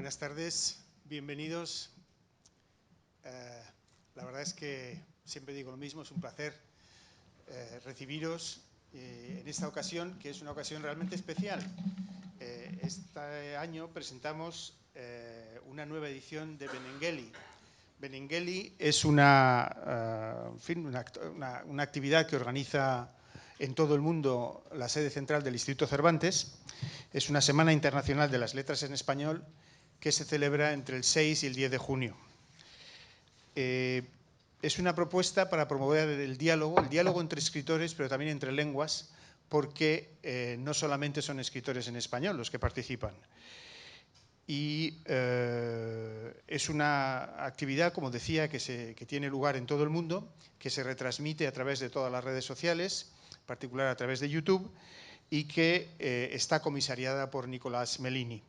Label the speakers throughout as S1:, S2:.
S1: Buenas tardes, bienvenidos. La verdad es que siempre digo lo mismo, es un placer recibiros en esta ocasión, que es una ocasión realmente especial. Este año presentamos una nueva edición de Benengeli. Benengeli es una actividad que organiza en todo el mundo la sede central del Instituto Cervantes. Es una Semana Internacional de las Letras en Español que se celebra entre el 6 y el 10 de junio. Es una propuesta para promover el diálogo entre escritores, pero también entre lenguas, porque no solamente son escritores en español los que participan. Y es una actividad, como decía, que tiene lugar en todo el mundo, que se retransmite a través de todas las redes sociales, en particular a través de YouTube, y que está comisariada por Nicolás Melini.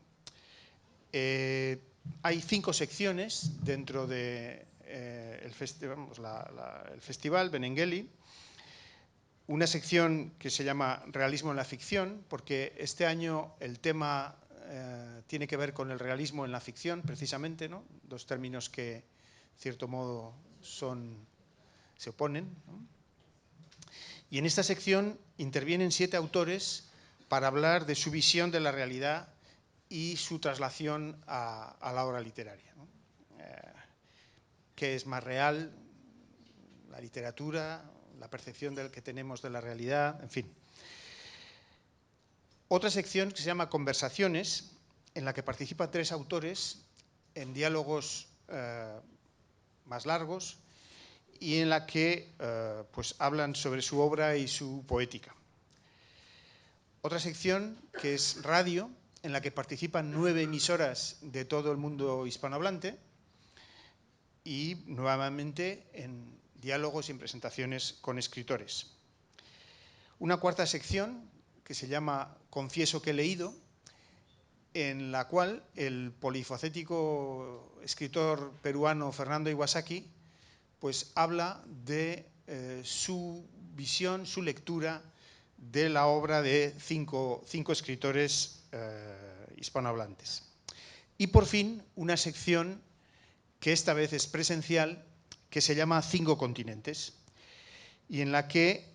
S1: Hay 5 secciones dentro de el festival Benengeli. Una sección que se llama Realismo en la ficción, porque este año el tema tiene que ver con el realismo en la ficción, precisamente, ¿no? Dos términos que, en cierto modo, se oponen, ¿no? Y en esta sección intervienen 7 autores para hablar de su visión de la realidad y su traslación a la obra literaria, ¿no? ¿Qué es más real? La literatura, la percepción que tenemos de la realidad, en fin. Otra sección que se llama Conversaciones, en la que participan 3 autores en diálogos más largos y en la que pues hablan sobre su obra y su poética. Otra sección que es Radio, en la que participan 9 emisoras de todo el mundo hispanohablante y nuevamente en diálogos y en presentaciones con escritores. Una cuarta sección que se llama Confieso que he leído, en la cual el polifacético escritor peruano Fernando Iwasaki pues habla de su visión, su lectura de la obra de cinco escritores hispanohablantes. Y por fin una sección que esta vez es presencial, que se llama 5 continentes, y en la que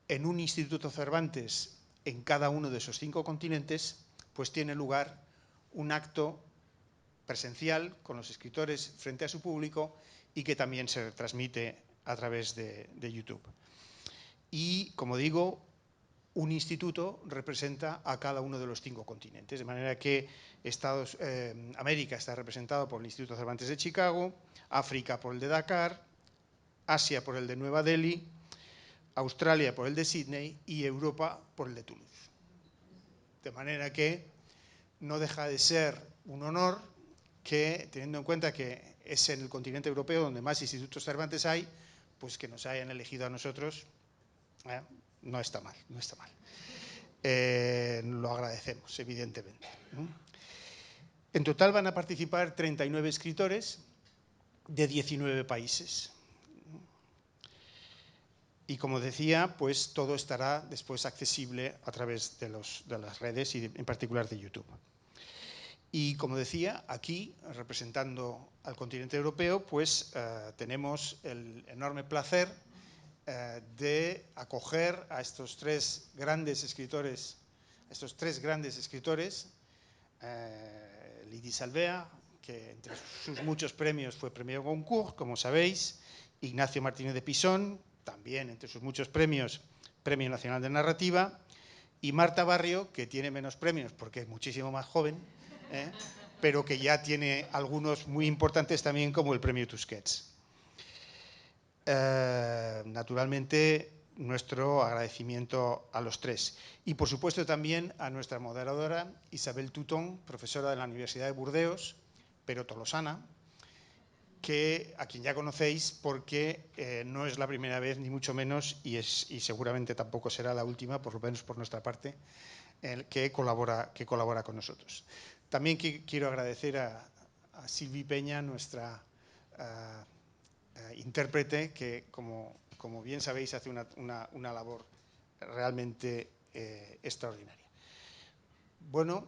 S1: en un Instituto Cervantes, en cada uno de esos 5 continentes, pues tiene lugar un acto presencial con los escritores frente a su público y que también se transmite a través de YouTube. Y, como digo, un instituto representa a cada uno de los 5 continentes, de manera que América está representado por el Instituto Cervantes de Chicago, África por el de Dakar, Asia por el de Nueva Delhi, Australia por el de Sydney y Europa por el de Toulouse. De manera que no deja de ser un honor que, teniendo en cuenta que es en el continente europeo donde más institutos Cervantes hay, pues que nos hayan elegido a nosotros, no está mal, no está mal. Lo agradecemos, evidentemente. En total van a participar 39 escritores de 19 países. Y como decía, pues todo estará después accesible a través de las redes y en particular de YouTube. Y como decía, aquí, representando al continente europeo, pues tenemos el enorme placer de acoger a estos 3 grandes escritores, Lydie Salvea, que entre sus muchos premios fue premio Goncourt, como sabéis, Ignacio Martínez de Pisón, también entre sus muchos premios, Premio Nacional de Narrativa, y Marta Barrio, que tiene menos premios porque es muchísimo más joven, pero que ya tiene algunos muy importantes también, como el Premio Tusquets. Naturalmente, nuestro agradecimiento a los 3. Y, por supuesto, también a nuestra moderadora, Isabel Tutón, profesora de la Universidad de Burdeos, pero tolosana, a quien ya conocéis porque no es la primera vez, ni mucho menos, y seguramente tampoco será la última, por lo menos por nuestra parte, que colabora con nosotros. También quiero agradecer a Silvi Peña, nuestra intérprete, que, como bien sabéis, hace una labor realmente extraordinaria. Bueno,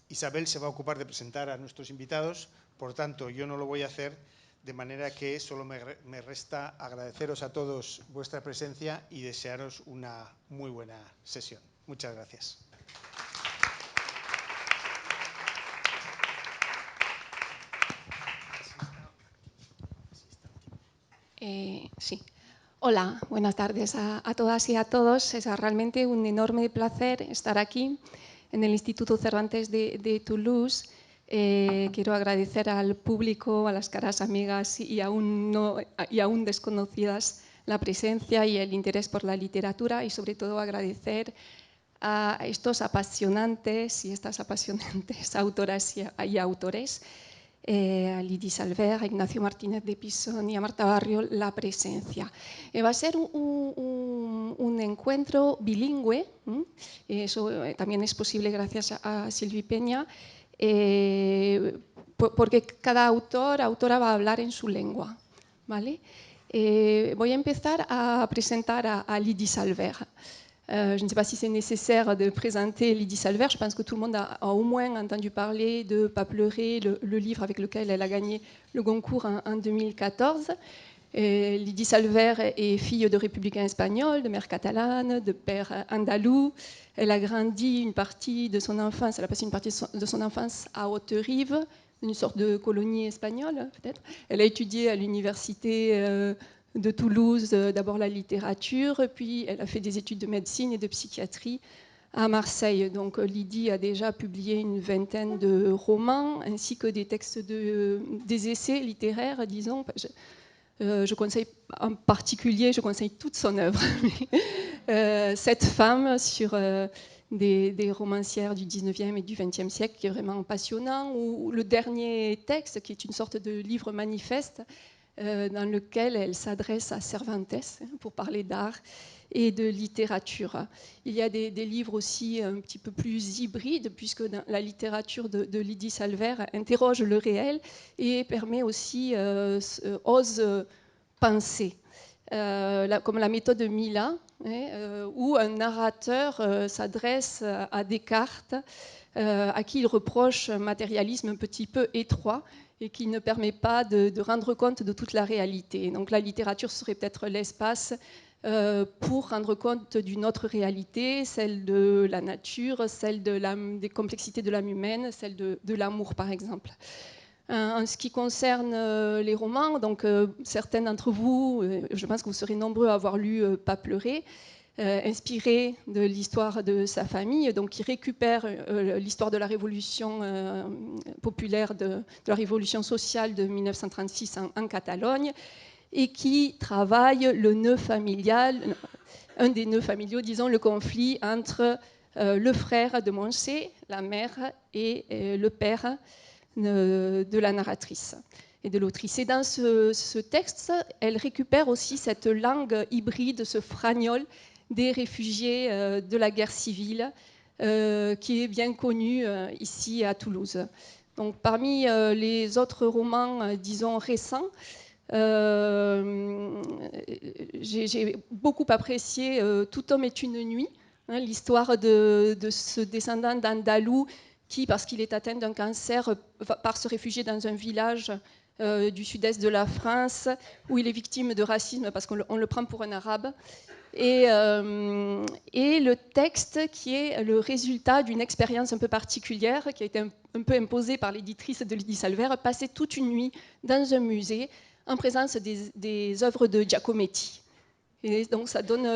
S1: Isabel se va a ocupar de presentar a nuestros invitados, por tanto, yo no lo voy a hacer, de manera que solo me resta agradeceros a todos vuestra presencia y desearos una muy buena sesión. Muchas gracias.
S2: Sí. Hola, buenas tardes a todas y a todos. Es realmente un enorme placer estar aquí en el Instituto Cervantes de Toulouse. Quiero agradecer al público, a las caras amigas y aún desconocidas la presencia y el interés por la literatura, y sobre todo agradecer a estos apasionantes y estas apasionantes autoras y autores, a Lydie Salver, a Ignacio Martínez de Pisón y a Marta Barrio, la presencia. Va a ser un encuentro bilingüe, eso también es posible gracias a Silvi Peña, porque cada autora va a hablar en su lengua, ¿vale? Voy a empezar a presentar a Lydie Salver. Je ne sais pas si c'est nécessaire de présenter Lydie Salver. Je pense que tout le monde a au moins entendu parler de Pas pleurer, le livre avec lequel elle a gagné le Goncourt en 2014. Lydie Salver est fille de républicains espagnols, de mère catalane, de père andalou. Elle a grandi une partie de son enfance, elle a passé une partie de son enfance à Haute-Rive, une sorte de colonie espagnole peut-être. Elle a étudié à l'université de Toulouse, d'abord la littérature, puis elle a fait des études de médecine et de psychiatrie à Marseille. Donc Lydie a déjà publié une vingtaine de romans, ainsi que des textes des essais littéraires, disons. Je conseille en particulier, je conseille toute son œuvre. Cette femme sur des romancières du 19e et du 20e siècle qui est vraiment passionnant, ou le dernier texte qui est une sorte de livre manifeste dans lequel elle s'adresse à Cervantes pour parler d'art et de littérature. Il y a des livres aussi un petit peu plus hybrides, puisque la littérature de Lydie Salver interroge le réel et permet aussi, ose penser. Comme la méthode Mila, où un narrateur s'adresse à Descartes, à qui il reproche un matérialisme un petit peu étroit et qui ne permet pas de rendre compte de toute la réalité. Donc la littérature serait peut-être l'espace pour rendre compte d'une autre réalité, celle de la nature, celle des complexités de l'âme humaine, celle de l'amour par exemple. En ce qui concerne les romans, donc certains d'entre vous, je pense que vous serez nombreux à avoir lu Pas pleurer, inspiré de l'histoire de sa famille, donc qui récupère l'histoire de la révolution populaire, de la révolution sociale de 1936 en Catalogne, et qui travaille le nœud familial, un des nœuds familiaux, disons, le conflit entre le frère de Montse, la mère, et le père de la narratrice et de l'autrice. Et dans ce texte, elle récupère aussi cette langue hybride, ce fragnol des réfugiés de la guerre civile, qui est bien connu ici à Toulouse. Donc, parmi les autres romans, disons, récents, j'ai beaucoup apprécié Tout homme est une nuit, hein, l'histoire de ce descendant d'Andalou qui, parce qu'il est atteint d'un cancer, part se réfugier dans un village du sud-est de la France, où il est victime de racisme parce qu'on le prend pour un arabe. Et le texte qui est le résultat d'une expérience un peu particulière qui a été un peu imposée par l'éditrice de Lydie Salver, passer toute une nuit dans un musée en présence des œuvres de Giacometti. Et donc ça donne,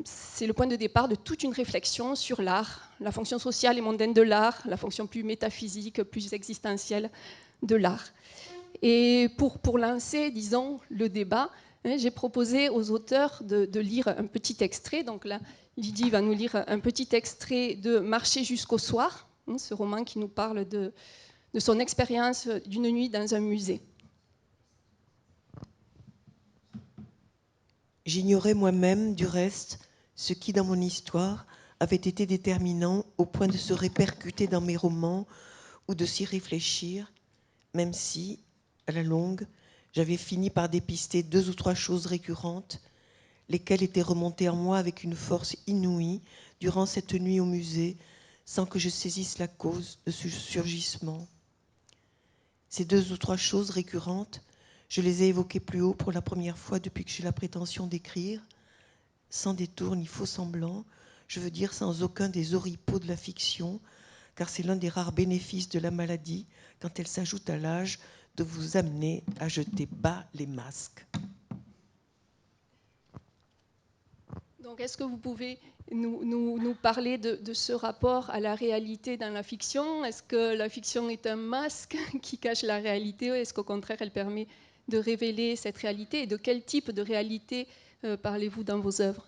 S2: c'est le point de départ de toute une réflexion sur l'art, la fonction sociale et mondaine de l'art, la fonction plus métaphysique, plus existentielle de l'art. Et pour lancer, disons, le débat, j'ai proposé aux auteurs de lire un petit extrait. Donc là, Lydie va nous lire un petit extrait de Marcher jusqu'au soir, ce roman qui nous parle de son expérience d'une nuit dans un musée.
S3: J'ignorais moi-même, du reste, ce qui, dans mon histoire, avait été déterminant au point de se répercuter dans mes romans ou de s'y réfléchir, même si, à la longue, j'avais fini par dépister 2 ou 3 choses récurrentes, lesquelles étaient remontées en moi avec une force inouïe durant cette nuit au musée, sans que je saisisse la cause de ce surgissement. Ces 2 ou 3 choses récurrentes, je les ai évoquées plus haut pour la première fois depuis que j'ai la prétention d'écrire, sans détour ni faux semblant, je veux dire sans aucun des oripeaux de la fiction, car c'est l'un des rares bénéfices de la maladie, quand elle s'ajoute à l'âge, de vous amener à jeter bas les masques.
S2: Donc, est-ce que vous pouvez nous parler de ce rapport à la réalité dans la fiction? Est-ce que la fiction est un masque qui cache la réalité ou est-ce qu'au contraire, elle permet de révéler cette réalité? Et de quel type de réalité parlez-vous dans vos œuvres?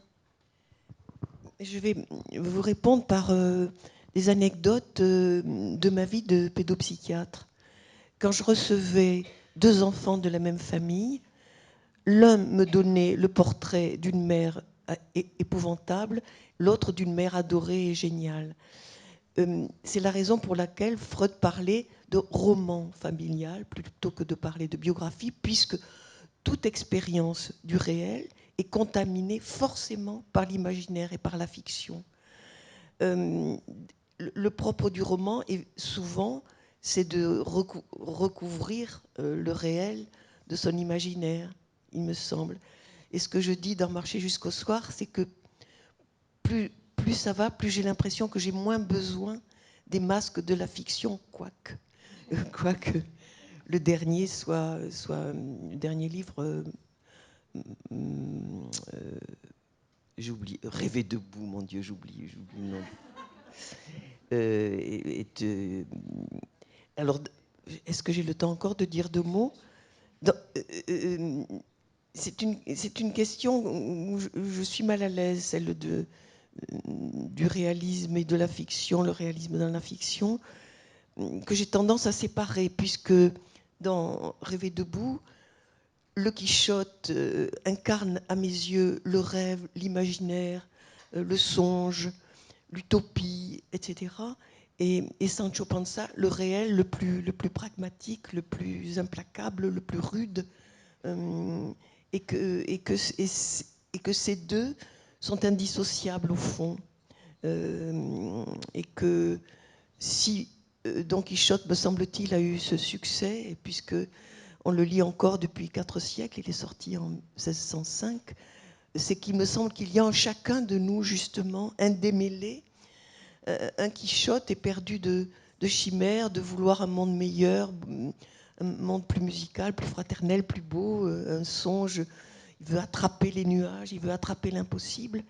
S3: Je vais vous répondre par des anecdotes de ma vie de pédopsychiatre. Quand je recevais 2 enfants de la même famille, l'un me donnait le portrait d'une mère épouvantable, l'autre d'une mère adorée et géniale. C'est la raison pour laquelle Freud parlait de roman familial plutôt que de parler de biographie, puisque toute expérience du réel est contaminée forcément par l'imaginaire et par la fiction. Le propre du roman est souvent, c'est de recouvrir le réel de son imaginaire, il me semble. Et ce que je dis dans Marcher jusqu'au soir, c'est que plus ça va, plus j'ai l'impression que j'ai moins besoin des masques de la fiction, quoique le dernier soit le dernier livre, j'oublie, Rêver debout, mon Dieu, j'oublie le nom. Alors, est-ce que j'ai le temps encore de dire 2 mots? C'est une question où je suis mal à l'aise, celle du réalisme et de la fiction, le réalisme dans la fiction, que j'ai tendance à séparer, puisque dans Rêver debout, le Quichotte incarne à mes yeux le rêve, l'imaginaire, le songe, l'utopie, etc. Et Sancho Panza, le réel, le plus pragmatique, le plus implacable, le plus rude, et que ces 2 sont indissociables au fond. Et que si Don Quichotte, me semble-t-il, a eu ce succès, et puisque on le lit encore depuis 4 siècles, il est sorti en 1605, c'est qu'il me semble qu'il y a en chacun de nous justement un démêlé, un Quichotte éperdu de chimères, de vouloir un monde meilleur, un monde plus musical, plus fraternel, plus beau, un songe. Il veut attraper les nuages, il veut attraper l'impossible,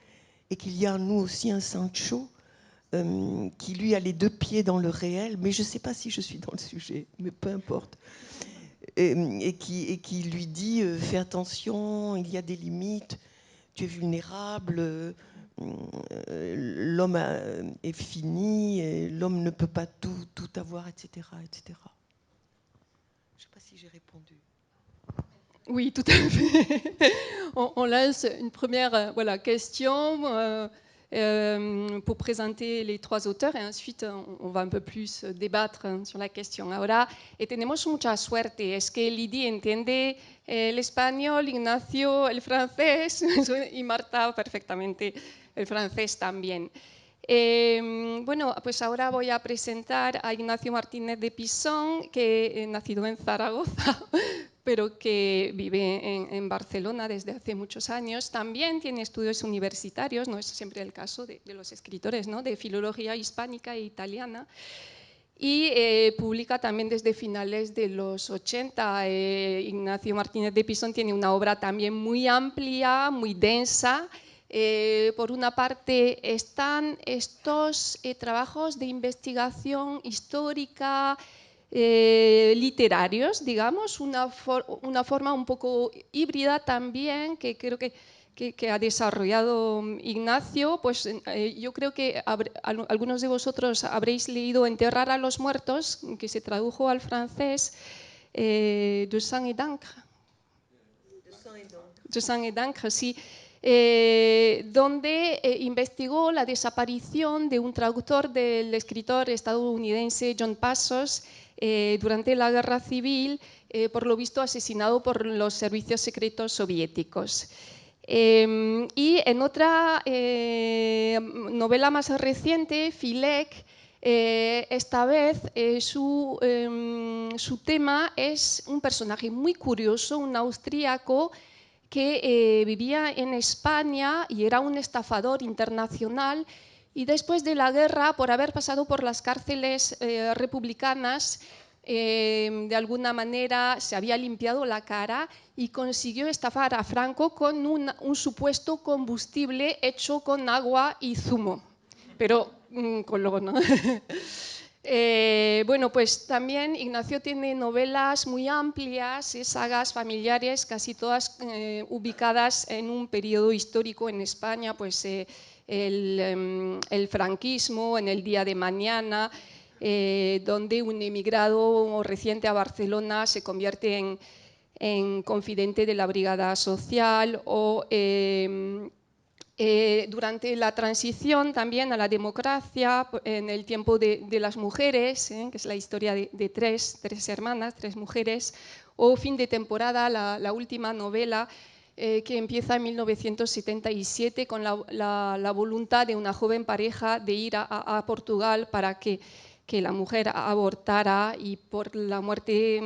S3: et qu'il y a en nous aussi un Sancho qui lui a les 2 pieds dans le réel, mais je ne sais pas si je suis dans le sujet, mais peu importe, et qui lui dit fais attention, il y a des limites, tu es vulnérable, l'homme est fini, et l'homme ne peut pas tout avoir, etc., etc. Je ne sais pas si j'ai répondu.
S2: Oui, tout à fait. On lance une première question pour présenter les 3 auteurs et ensuite on va un peu plus débattre sur la question. Ahora tenemos mucha suerte, es que Lydie entiende el español, Ignacio el francés y Marta perfectamente el francés también. Bueno, pues ahora voy a presentar a Ignacio Martínez de Pisón, que nacido en Zaragoza, pero que vive en Barcelona desde hace muchos años. También tiene estudios universitarios, no es siempre el caso de los escritores, ¿no?, de filología hispánica e italiana. Y publica también desde finales de los 80. Ignacio Martínez de Pisón tiene una obra también muy amplia, muy densa. Por una parte están estos trabajos de investigación histórica, literarios, digamos, una forma un poco híbrida también, que creo que ha desarrollado Ignacio. Pues yo creo que algunos de vosotros habréis leído Enterrar a los muertos, que se tradujo al francés, De sang et d'encre. De sang et d'encre, sí. Donde investigó la desaparición de un traductor del escritor estadounidense John Passos durante la Guerra Civil, por lo visto asesinado por los servicios secretos soviéticos. Y en otra novela más reciente, Filek, Esta vez su tema es un personaje muy curioso, un austríaco que vivía en España y era un estafador internacional, y después de la guerra, por haber pasado por las cárceles republicanas, de alguna manera se había limpiado la cara y consiguió estafar a Franco con un supuesto combustible hecho con agua y zumo, pero con logo, ¿no? Bueno, pues también Ignacio tiene novelas muy amplias, sagas familiares, casi todas ubicadas en un periodo histórico en España, pues el franquismo, en el día de mañana, donde un emigrado reciente a Barcelona se convierte en confidente de la brigada social, o durante la transición también a la democracia, en el tiempo de las mujeres, que es la historia de tres hermanas, tres mujeres, o Fin de temporada, la última novela, que empieza en 1977 con la voluntad de una joven pareja de ir a Portugal para que la mujer abortara, y por la muerte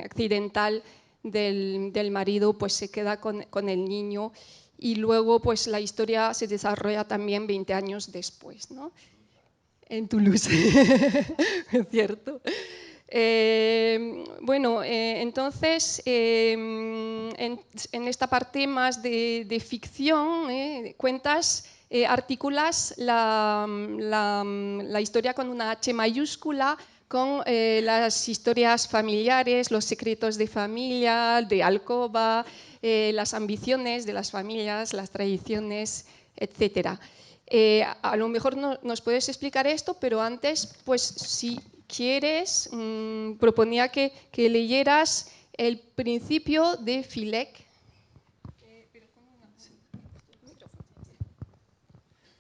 S2: accidental del marido pues se queda con el niño, y luego pues la historia se desarrolla también 20 años después, ¿no? En Toulouse, es cierto. Bueno, entonces, en esta parte más de ficción, cuentas, articulas la historia con una H mayúscula, con las historias familiares, los secretos de familia, de alcoba, las ambiciones de las familias, las tradiciones, etc. A lo mejor nos puedes explicar esto, pero antes, pues si quieres, proponía que leyeras el principio de Filek.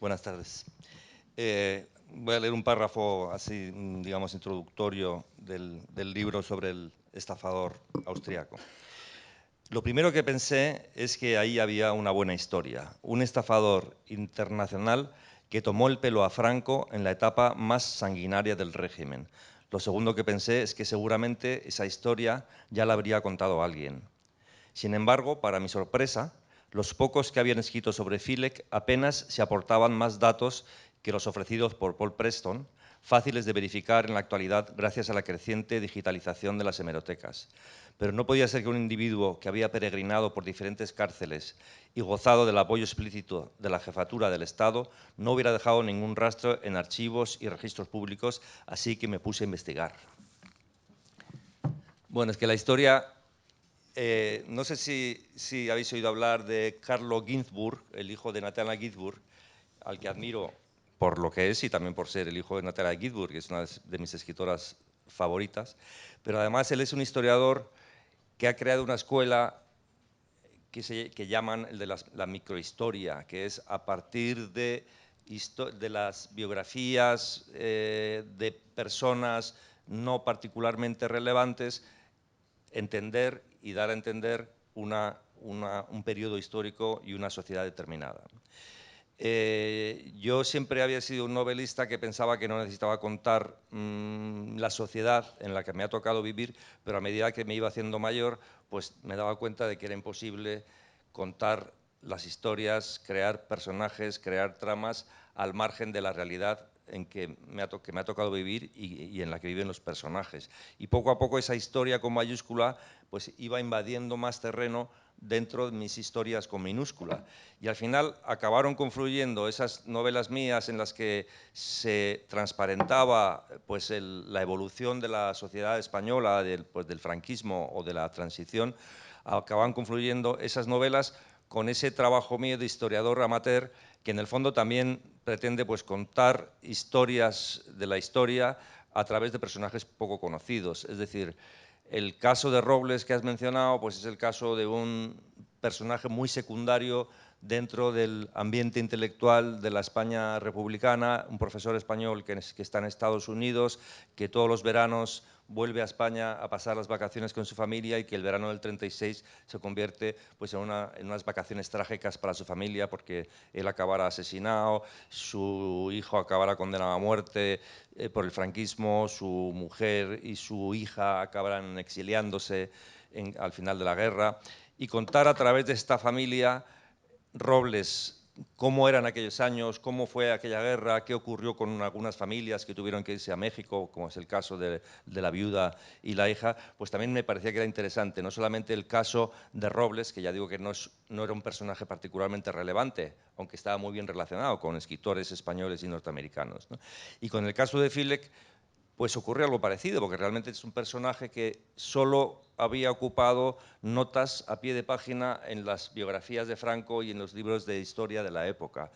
S4: Buenas tardes. Voy a leer un párrafo así, digamos, introductorio del libro sobre el estafador austriaco. Lo primero que pensé es que ahí había una buena historia, un estafador internacional que tomó el pelo a Franco en la etapa más sanguinaria del régimen. Lo segundo que pensé es que seguramente esa historia ya la habría contado alguien. Sin embargo, para mi sorpresa, los pocos que habían escrito sobre Filek apenas se aportaban más datos que los ofrecidos por Paul Preston, fáciles de verificar en la actualidad gracias a la creciente digitalización de las hemerotecas. Pero no podía ser que un individuo que había peregrinado por diferentes cárceles y gozado del apoyo explícito de la jefatura del Estado no hubiera dejado ningún rastro en archivos y registros públicos, así que me puse a investigar. Bueno, es que la historia... no sé si habéis oído hablar de Carlo Ginzburg, el hijo de Natalia Ginzburg, al que admiro por lo que es y también por ser el hijo de Natalia Ginzburg, que es una de mis escritoras favoritas. Pero además él es un historiador que ha creado una escuela que llaman el de la microhistoria, que es a partir de las biografías de personas no particularmente relevantes, entender y dar a entender un periodo histórico y una sociedad determinada. Yo siempre había sido un novelista que pensaba que no necesitaba contar la sociedad en la que me ha tocado vivir, pero a medida que me iba haciendo mayor, pues me daba cuenta de que era imposible contar las historias, crear personajes, crear tramas al margen de la realidad en que me ha tocado vivir y en la que viven los personajes. Y poco a poco esa historia con mayúscula pues iba invadiendo más terreno dentro de mis historias con minúscula. Y al final acabaron confluyendo esas novelas mías en las que se transparentaba pues, la evolución de la sociedad española, del franquismo o de la transición, acaban confluyendo esas novelas con ese trabajo mío de historiador amateur, que en el fondo también pretende pues, contar historias de la historia a través de personajes poco conocidos. Es decir, el caso de Robles que has mencionado pues, es el caso de un personaje muy secundario dentro del ambiente intelectual de la España republicana, un profesor español que está en Estados Unidos, que todos los veranos vuelve a España a pasar las vacaciones con su familia y que el verano del 36 se convierte pues, en unas vacaciones trágicas para su familia porque él acabará asesinado, su hijo acabará condenado a muerte por el franquismo, su mujer y su hija acabarán exiliándose al final de la guerra, y contar a través de esta familia Robles cómo eran aquellos años, cómo fue aquella guerra, qué ocurrió con algunas familias que tuvieron que irse a México, como es el caso de la viuda y la hija, pues también me parecía que era interesante, no solamente el caso de Robles, que ya digo que no era un personaje particularmente relevante, aunque estaba muy bien relacionado con escritores españoles y norteamericanos, ¿no? Y con el caso de Filek, pues ocurre algo parecido, porque realmente es un personaje que solo había ocupado notas a pie de página en las biografías de Franco y en los libros de historia de la época.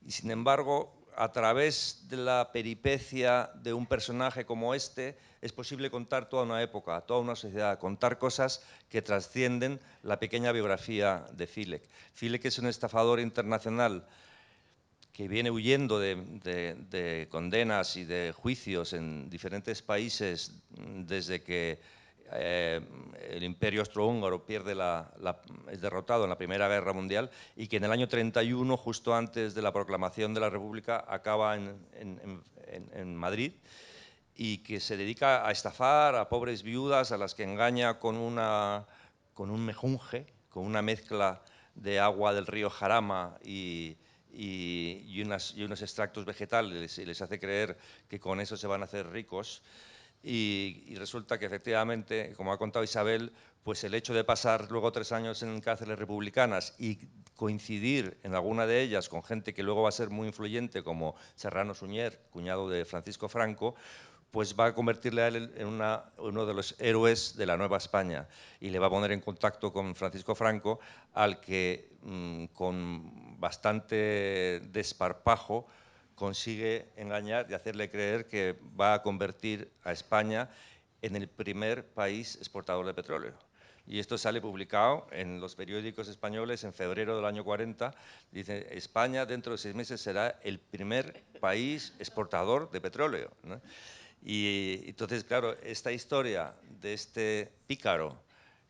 S4: Y sin embargo, a través de la peripecia de un personaje como este, es posible contar toda una época, toda una sociedad, contar cosas que trascienden la pequeña biografía de Filek. Filek es un estafador internacional que viene huyendo de condenas y de juicios en diferentes países desde que el Imperio Austrohúngaro es derrotado en la Primera Guerra Mundial, y que en el año 31, justo antes de la proclamación de la República, acaba en Madrid, y que se dedica a estafar a pobres viudas a las que engaña con un mejunje, con una mezcla de agua del río Jarama y unos extractos vegetales, y les hace creer que con eso se van a hacer ricos. Y resulta que efectivamente, como ha contado Isabel, pues el hecho de pasar luego 3 años en cárceles republicanas y coincidir en alguna de ellas con gente que luego va a ser muy influyente, como Serrano Suñer, cuñado de Francisco Franco, pues va a convertirle a él en uno de los héroes de la Nueva España, y le va a poner en contacto con Francisco Franco, al que con bastante desparpajo consigue engañar y hacerle creer que va a convertir a España en el primer país exportador de petróleo. Y esto sale publicado en los periódicos españoles en febrero del año 40. Dice: España dentro de 6 meses será el primer país exportador de petróleo, ¿no? Y entonces, claro, esta historia de este pícaro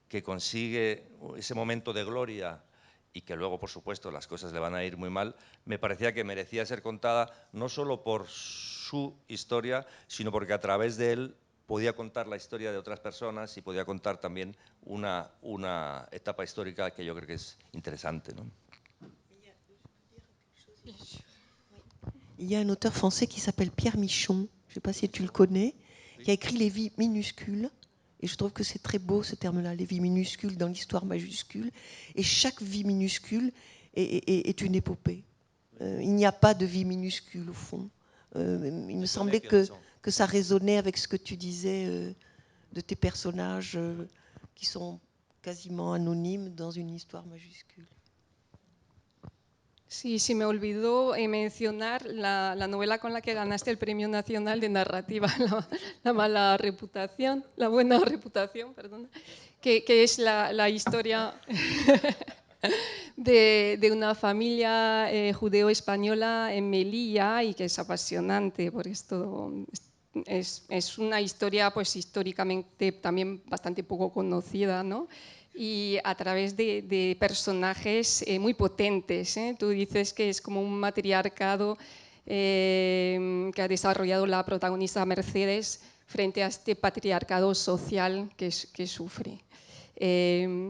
S4: que consigue ese momento de gloria y que luego, por supuesto, las cosas le van a ir muy mal, me parecía que merecía ser contada no solo por su historia, sino porque a través de él podía contar la historia de otras personas y podía contar también una etapa histórica que yo creo que es interesante, ¿no?
S3: Il y a un auteur français qui s'appelle Pierre Michon, je ne sais pas si tu le connais, qui a écrit Les vies minuscules. Et je trouve que c'est très beau ce terme-là, les vies minuscules dans l'histoire majuscule. Et chaque vie minuscule est une épopée. Il n'y a pas de vie minuscule au fond. Il me semblait que ça résonnait avec ce que tu disais de tes personnages qui sont quasiment anonymes dans une histoire majuscule.
S2: Sí, sí, me olvidó mencionar la novela con la que ganaste el Premio Nacional de Narrativa, la mala reputación, la buena reputación, perdón, que es la historia de una familia judeo-española en Melilla, y que es apasionante, por esto es una historia pues históricamente también bastante poco conocida, ¿no? Y a través de personajes muy potentes, ¿eh? Tú dices que es como un matriarcado que ha desarrollado la protagonista Mercedes frente a este patriarcado social que sufre.
S4: Es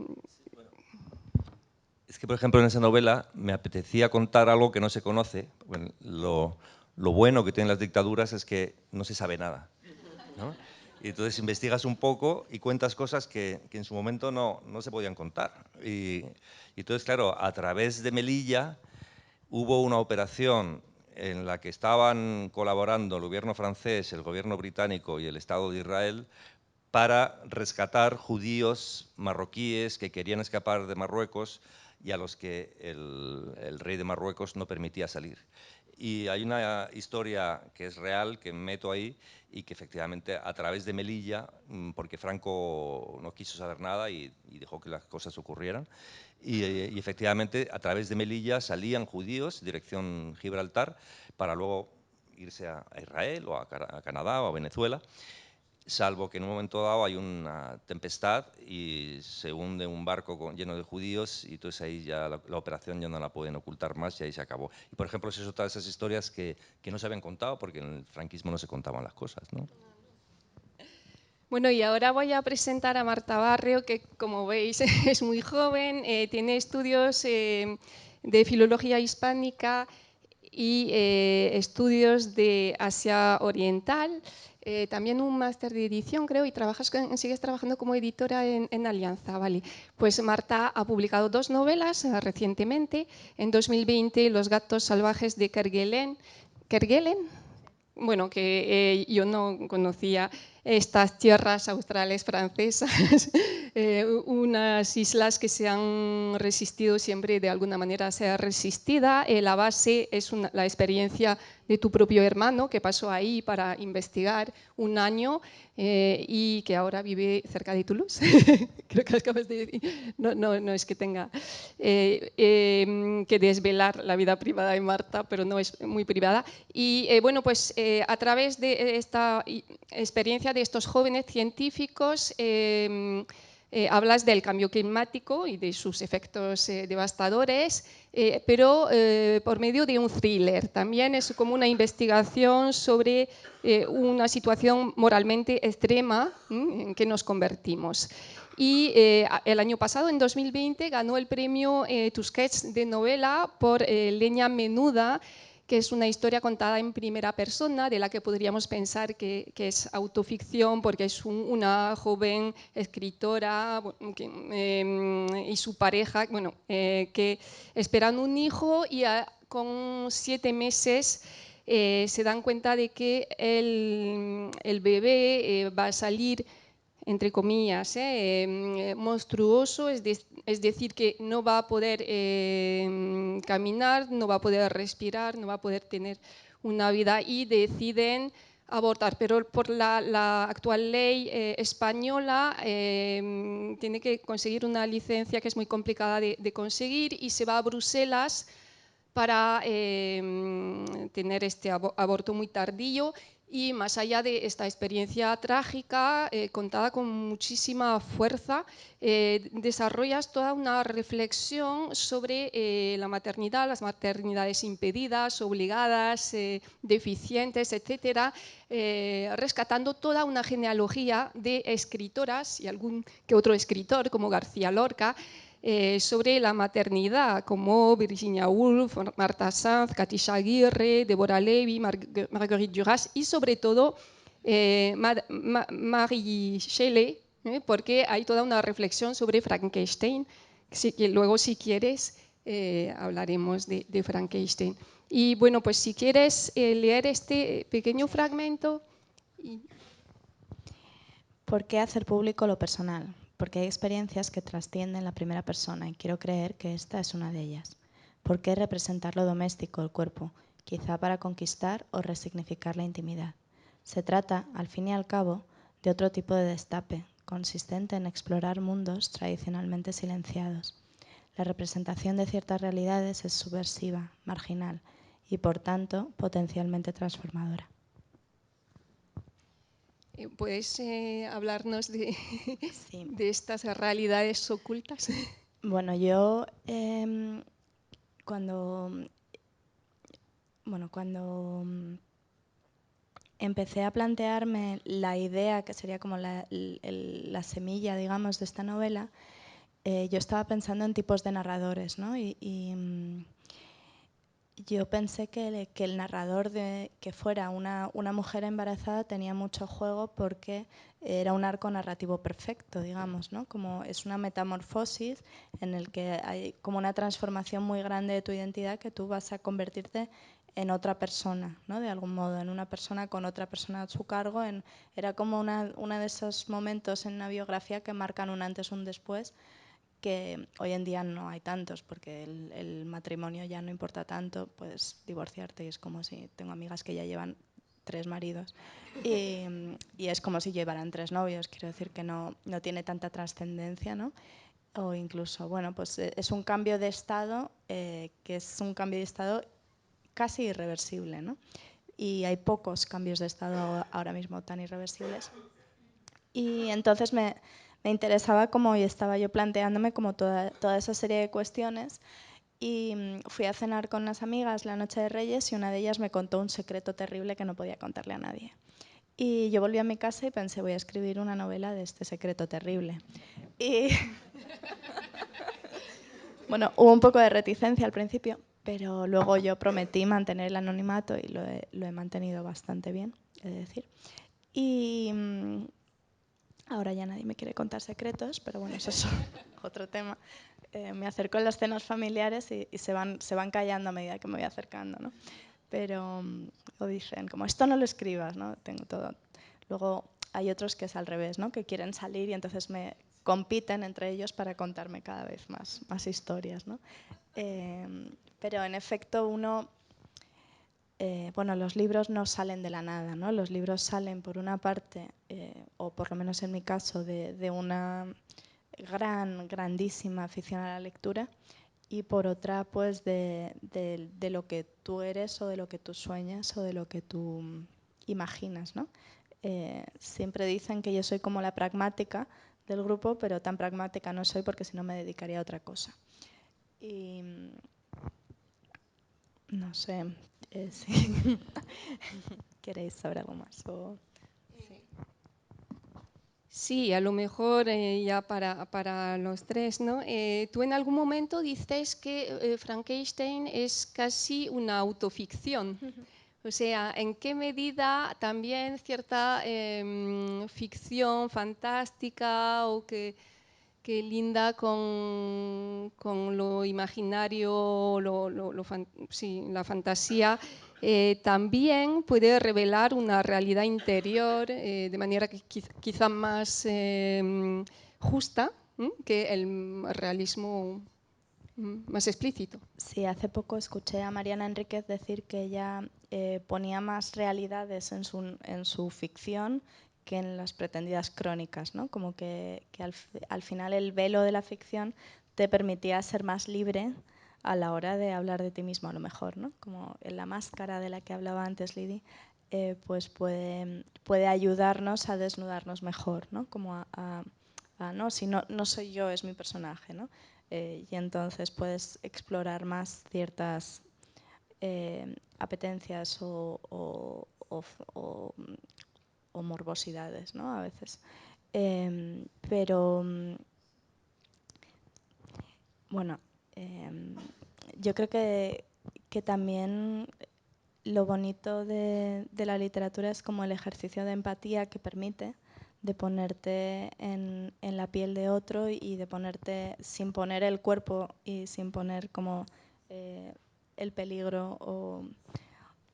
S4: que, por ejemplo, en esa novela me apetecía contar algo que no se conoce. Bueno, lo bueno que tienen las dictaduras es que no se sabe nada, ¿no? Y entonces investigas un poco y cuentas cosas que en su momento no se podían contar. Y entonces, claro, a través de Melilla hubo una operación en la que estaban colaborando el gobierno francés, el gobierno británico y el Estado de Israel para rescatar judíos marroquíes que querían escapar de Marruecos y a los que el rey de Marruecos no permitía salir. Y hay una historia que es real, que meto ahí, y que efectivamente a través de Melilla, porque Franco no quiso saber nada y dejó que las cosas ocurrieran, y efectivamente a través de Melilla salían judíos dirección Gibraltar para luego irse a Israel o a Canadá o a Venezuela, salvo que en un momento dado hay una tempestad y se hunde un barco lleno de judíos, y entonces ahí ya la operación ya no la pueden ocultar más y ahí se acabó. Y por ejemplo, es todas esas historias que no se habían contado porque en el franquismo no se contaban las cosas, ¿no?
S2: Bueno, y ahora voy a presentar a Marta Barrio, que como veis es muy joven, tiene estudios de filología hispánica y estudios de Asia Oriental, también un máster de edición, creo, y sigues trabajando como editora en Alianza. Vale. Pues Marta ha publicado 2 novelas recientemente. En 2020, Los gatos salvajes de Kerguelen. ¿Kerguelen? Bueno, que yo no conocía estas tierras australes francesas, unas islas que se han resistido siempre de alguna manera a ser resistida. La base es la experiencia de tu propio hermano que pasó ahí para investigar un año y que ahora vive cerca de Toulouse. Creo que acabas de decir. No es que tenga que desvelar la vida privada de Marta, pero no es muy privada. Y bueno, pues a través de esta experiencia de estos jóvenes científicos, hablas del cambio climático y de sus efectos devastadores, pero por medio de un thriller. También es como una investigación sobre una situación moralmente extrema en que nos convertimos. Y el año pasado, en 2020, ganó el premio Tusquets de novela por Leña Menuda, que es una historia contada en primera persona, de la que podríamos pensar que es autoficción, porque es una joven escritora y su pareja, bueno, que esperan un hijo y con 7 meses se dan cuenta de que el bebé va a salir, entre comillas, monstruoso, es decir, que no va a poder caminar, no va a poder respirar, no va a poder tener una vida y deciden abortar. Pero por la actual ley española tiene que conseguir una licencia que es muy complicada de conseguir y se va a Bruselas para tener este aborto muy tardío. Y más allá de esta experiencia trágica, contada con muchísima fuerza, desarrollas toda una reflexión sobre la maternidad, las maternidades impedidas, obligadas, deficientes, etcétera, rescatando toda una genealogía de escritoras y algún que otro escritor, como García Lorca, sobre la maternidad, como Virginia Woolf, Marta Sanz, Katisha Aguirre, Deborah Levy, Marguerite Duras y sobre todo Mary Shelley, porque hay toda una reflexión sobre Frankenstein, que luego si quieres hablaremos de Frankenstein. Y bueno, pues si quieres leer este pequeño fragmento.
S5: ¿Por qué hacer público lo personal? Porque hay experiencias que trascienden la primera persona y quiero creer que esta es una de ellas. ¿Por qué representar lo doméstico, el cuerpo? Quizá para conquistar o resignificar la intimidad. Se trata, al fin y al cabo, de otro tipo de destape, consistente en explorar mundos tradicionalmente silenciados. La representación de ciertas realidades es subversiva, marginal y, por tanto, potencialmente transformadora.
S2: ¿Puedes hablarnos
S5: Sí.
S2: de estas realidades ocultas?
S5: Bueno, yo cuando empecé a plantearme la idea, que sería como la semilla, digamos, de esta novela, yo estaba pensando en tipos de narradores, ¿no? Yo pensé que el narrador que fuera una mujer embarazada tenía mucho juego porque era un arco narrativo perfecto, digamos, ¿no? Como es una metamorfosis en el que hay como una transformación muy grande de tu identidad, que tú vas a convertirte en otra persona, ¿no? De algún modo, en una persona con otra persona a su cargo. Era como uno de esos momentos en una biografía que marcan un antes y un después, que hoy en día no hay tantos, porque el matrimonio ya no importa tanto, puedes divorciarte y es como si tengo amigas que ya llevan 3 maridos y es como si llevaran 3 novios, quiero decir que no tiene tanta trascendencia, ¿no? O incluso, bueno, pues es un cambio de estado, que es un cambio de estado casi irreversible, ¿no? Y hay pocos cambios de estado ahora mismo tan irreversibles. Y entonces me interesaba como, y estaba yo planteándome como toda esa serie de cuestiones, y fui a cenar con unas amigas la noche de Reyes y una de ellas me contó un secreto terrible que no podía contarle a nadie. Y yo volví a mi casa y pensé, voy a escribir una novela de este secreto terrible. Y bueno, hubo un poco de reticencia al principio, pero luego yo prometí mantener el anonimato y lo he mantenido bastante bien, he de decir. Y ahora ya nadie me quiere contar secretos, pero bueno, eso es otro tema. Me acerco en las cenas familiares y se van callando a medida que me voy acercando, ¿no? Pero o dicen, como esto no lo escribas, ¿no? Tengo todo. Luego hay otros que es al revés, ¿no? Que quieren salir y entonces me compiten entre ellos para contarme cada vez más historias, ¿no? Pero en efecto uno, bueno, los libros no salen de la nada, ¿no? Los libros salen por una parte, o por lo menos en mi caso, de una grandísima afición a la lectura, y por otra, pues de lo que tú eres o de lo que tú sueñas o de lo que tú imaginas, ¿no? Siempre dicen que yo soy como la pragmática del grupo, pero tan pragmática no soy porque si no me dedicaría a otra cosa. Y no sé si queréis saber algo más.
S2: Sí, a lo mejor ya para los tres, ¿no? Tú en algún momento dices que Frankenstein es casi una autoficción. O sea, ¿en qué medida también cierta ficción fantástica o que linda con lo imaginario, sí, la fantasía, también puede revelar una realidad interior de manera que quizá más justa que el realismo más explícito?
S5: Sí, hace poco escuché a Mariana Enríquez decir que ella ponía más realidades en su ficción que en las pretendidas crónicas, ¿no? Como que al final el velo de la ficción te permitía ser más libre a la hora de hablar de ti mismo, a lo mejor, ¿no? Como en la máscara de la que hablaba antes Lidi, pues puede ayudarnos a desnudarnos mejor, ¿no? Como no, si no soy yo, es mi personaje, ¿no? Y entonces puedes explorar más ciertas apetencias o morbosidades, ¿no? A veces. Pero bueno, yo creo que también lo bonito de la literatura es como el ejercicio de empatía que permite de ponerte en la piel de otro y de ponerte sin poner el cuerpo y sin poner como el peligro, o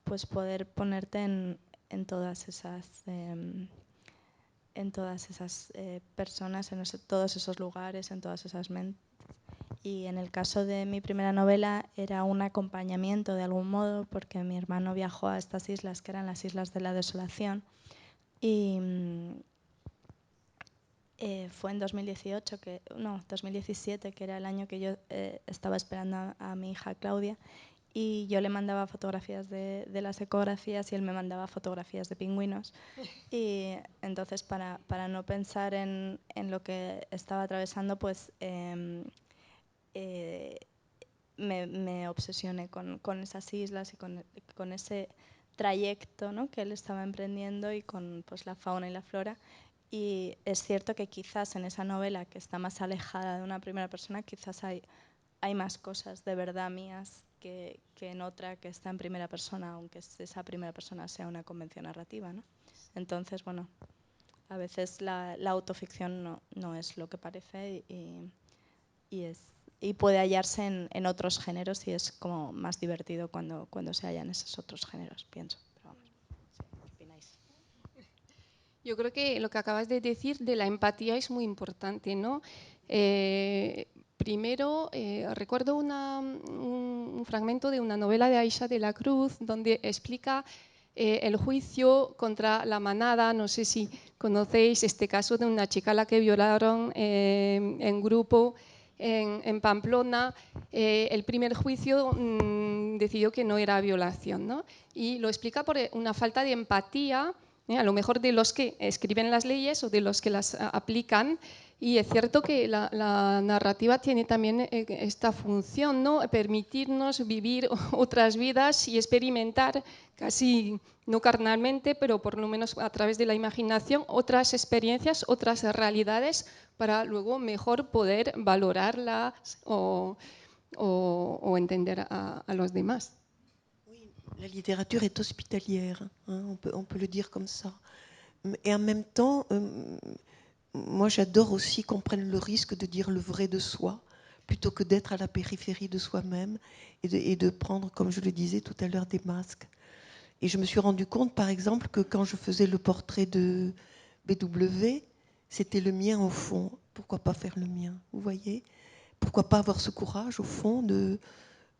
S5: pues poder ponerte en todas esas personas, todos esos lugares, en todas esas mentes. Y en el caso de mi primera novela era un acompañamiento de algún modo, porque mi hermano viajó a estas islas que eran las Islas de la Desolación, y fue en 2017, que era el año que yo estaba esperando a mi hija Claudia, y yo le mandaba fotografías de las ecografías y él me mandaba fotografías de pingüinos. Y entonces para no pensar en lo que estaba atravesando, pues me obsesioné con esas islas y con ese trayecto, ¿no? Que él estaba emprendiendo, y con pues, la fauna y la flora. Y es cierto que quizás en esa novela, que está más alejada de una primera persona, quizás hay más cosas de verdad mías que en otra que está en primera persona, aunque esa primera persona sea una convención narrativa, ¿no? Entonces, bueno, a veces la autoficción no es lo que parece, y puede hallarse en otros géneros, y es como más divertido cuando se hallan esos otros géneros, pienso. Pero vamos, ¿qué opináis?
S2: Yo creo que lo que acabas de decir de la empatía es muy importante, ¿no? Primero, recuerdo un fragmento de una novela de Aisha de la Cruz donde explica el juicio contra la manada. No sé si conocéis este caso de una chica a la que violaron en grupo en Pamplona. El primer juicio decidió que no era violación, ¿no? Y lo explica por una falta de empatía, a lo mejor de los que escriben las leyes o de los que las aplican. Y es cierto que la narrativa tiene también esta función, ¿no? Permitirnos vivir otras vidas y experimentar casi no carnalmente, pero por lo menos a través de la imaginación, otras experiencias, otras realidades, para luego mejor poder valorarlas o entender a los demás.
S3: Oui, la littérature est hospitalière, hein, on peut le dire comme ça. Et en même temps, moi j'adore aussi qu'on prenne le risque de dire le vrai de soi, plutôt que d'être à la périphérie de soi-même et de prendre, comme je le disais tout à l'heure, des masques. Et je me suis rendu compte, par exemple, que quand je faisais le portrait de BW, c'était le mien au fond. Pourquoi pas faire le mien, vous voyez? Pourquoi pas avoir ce courage, au fond, de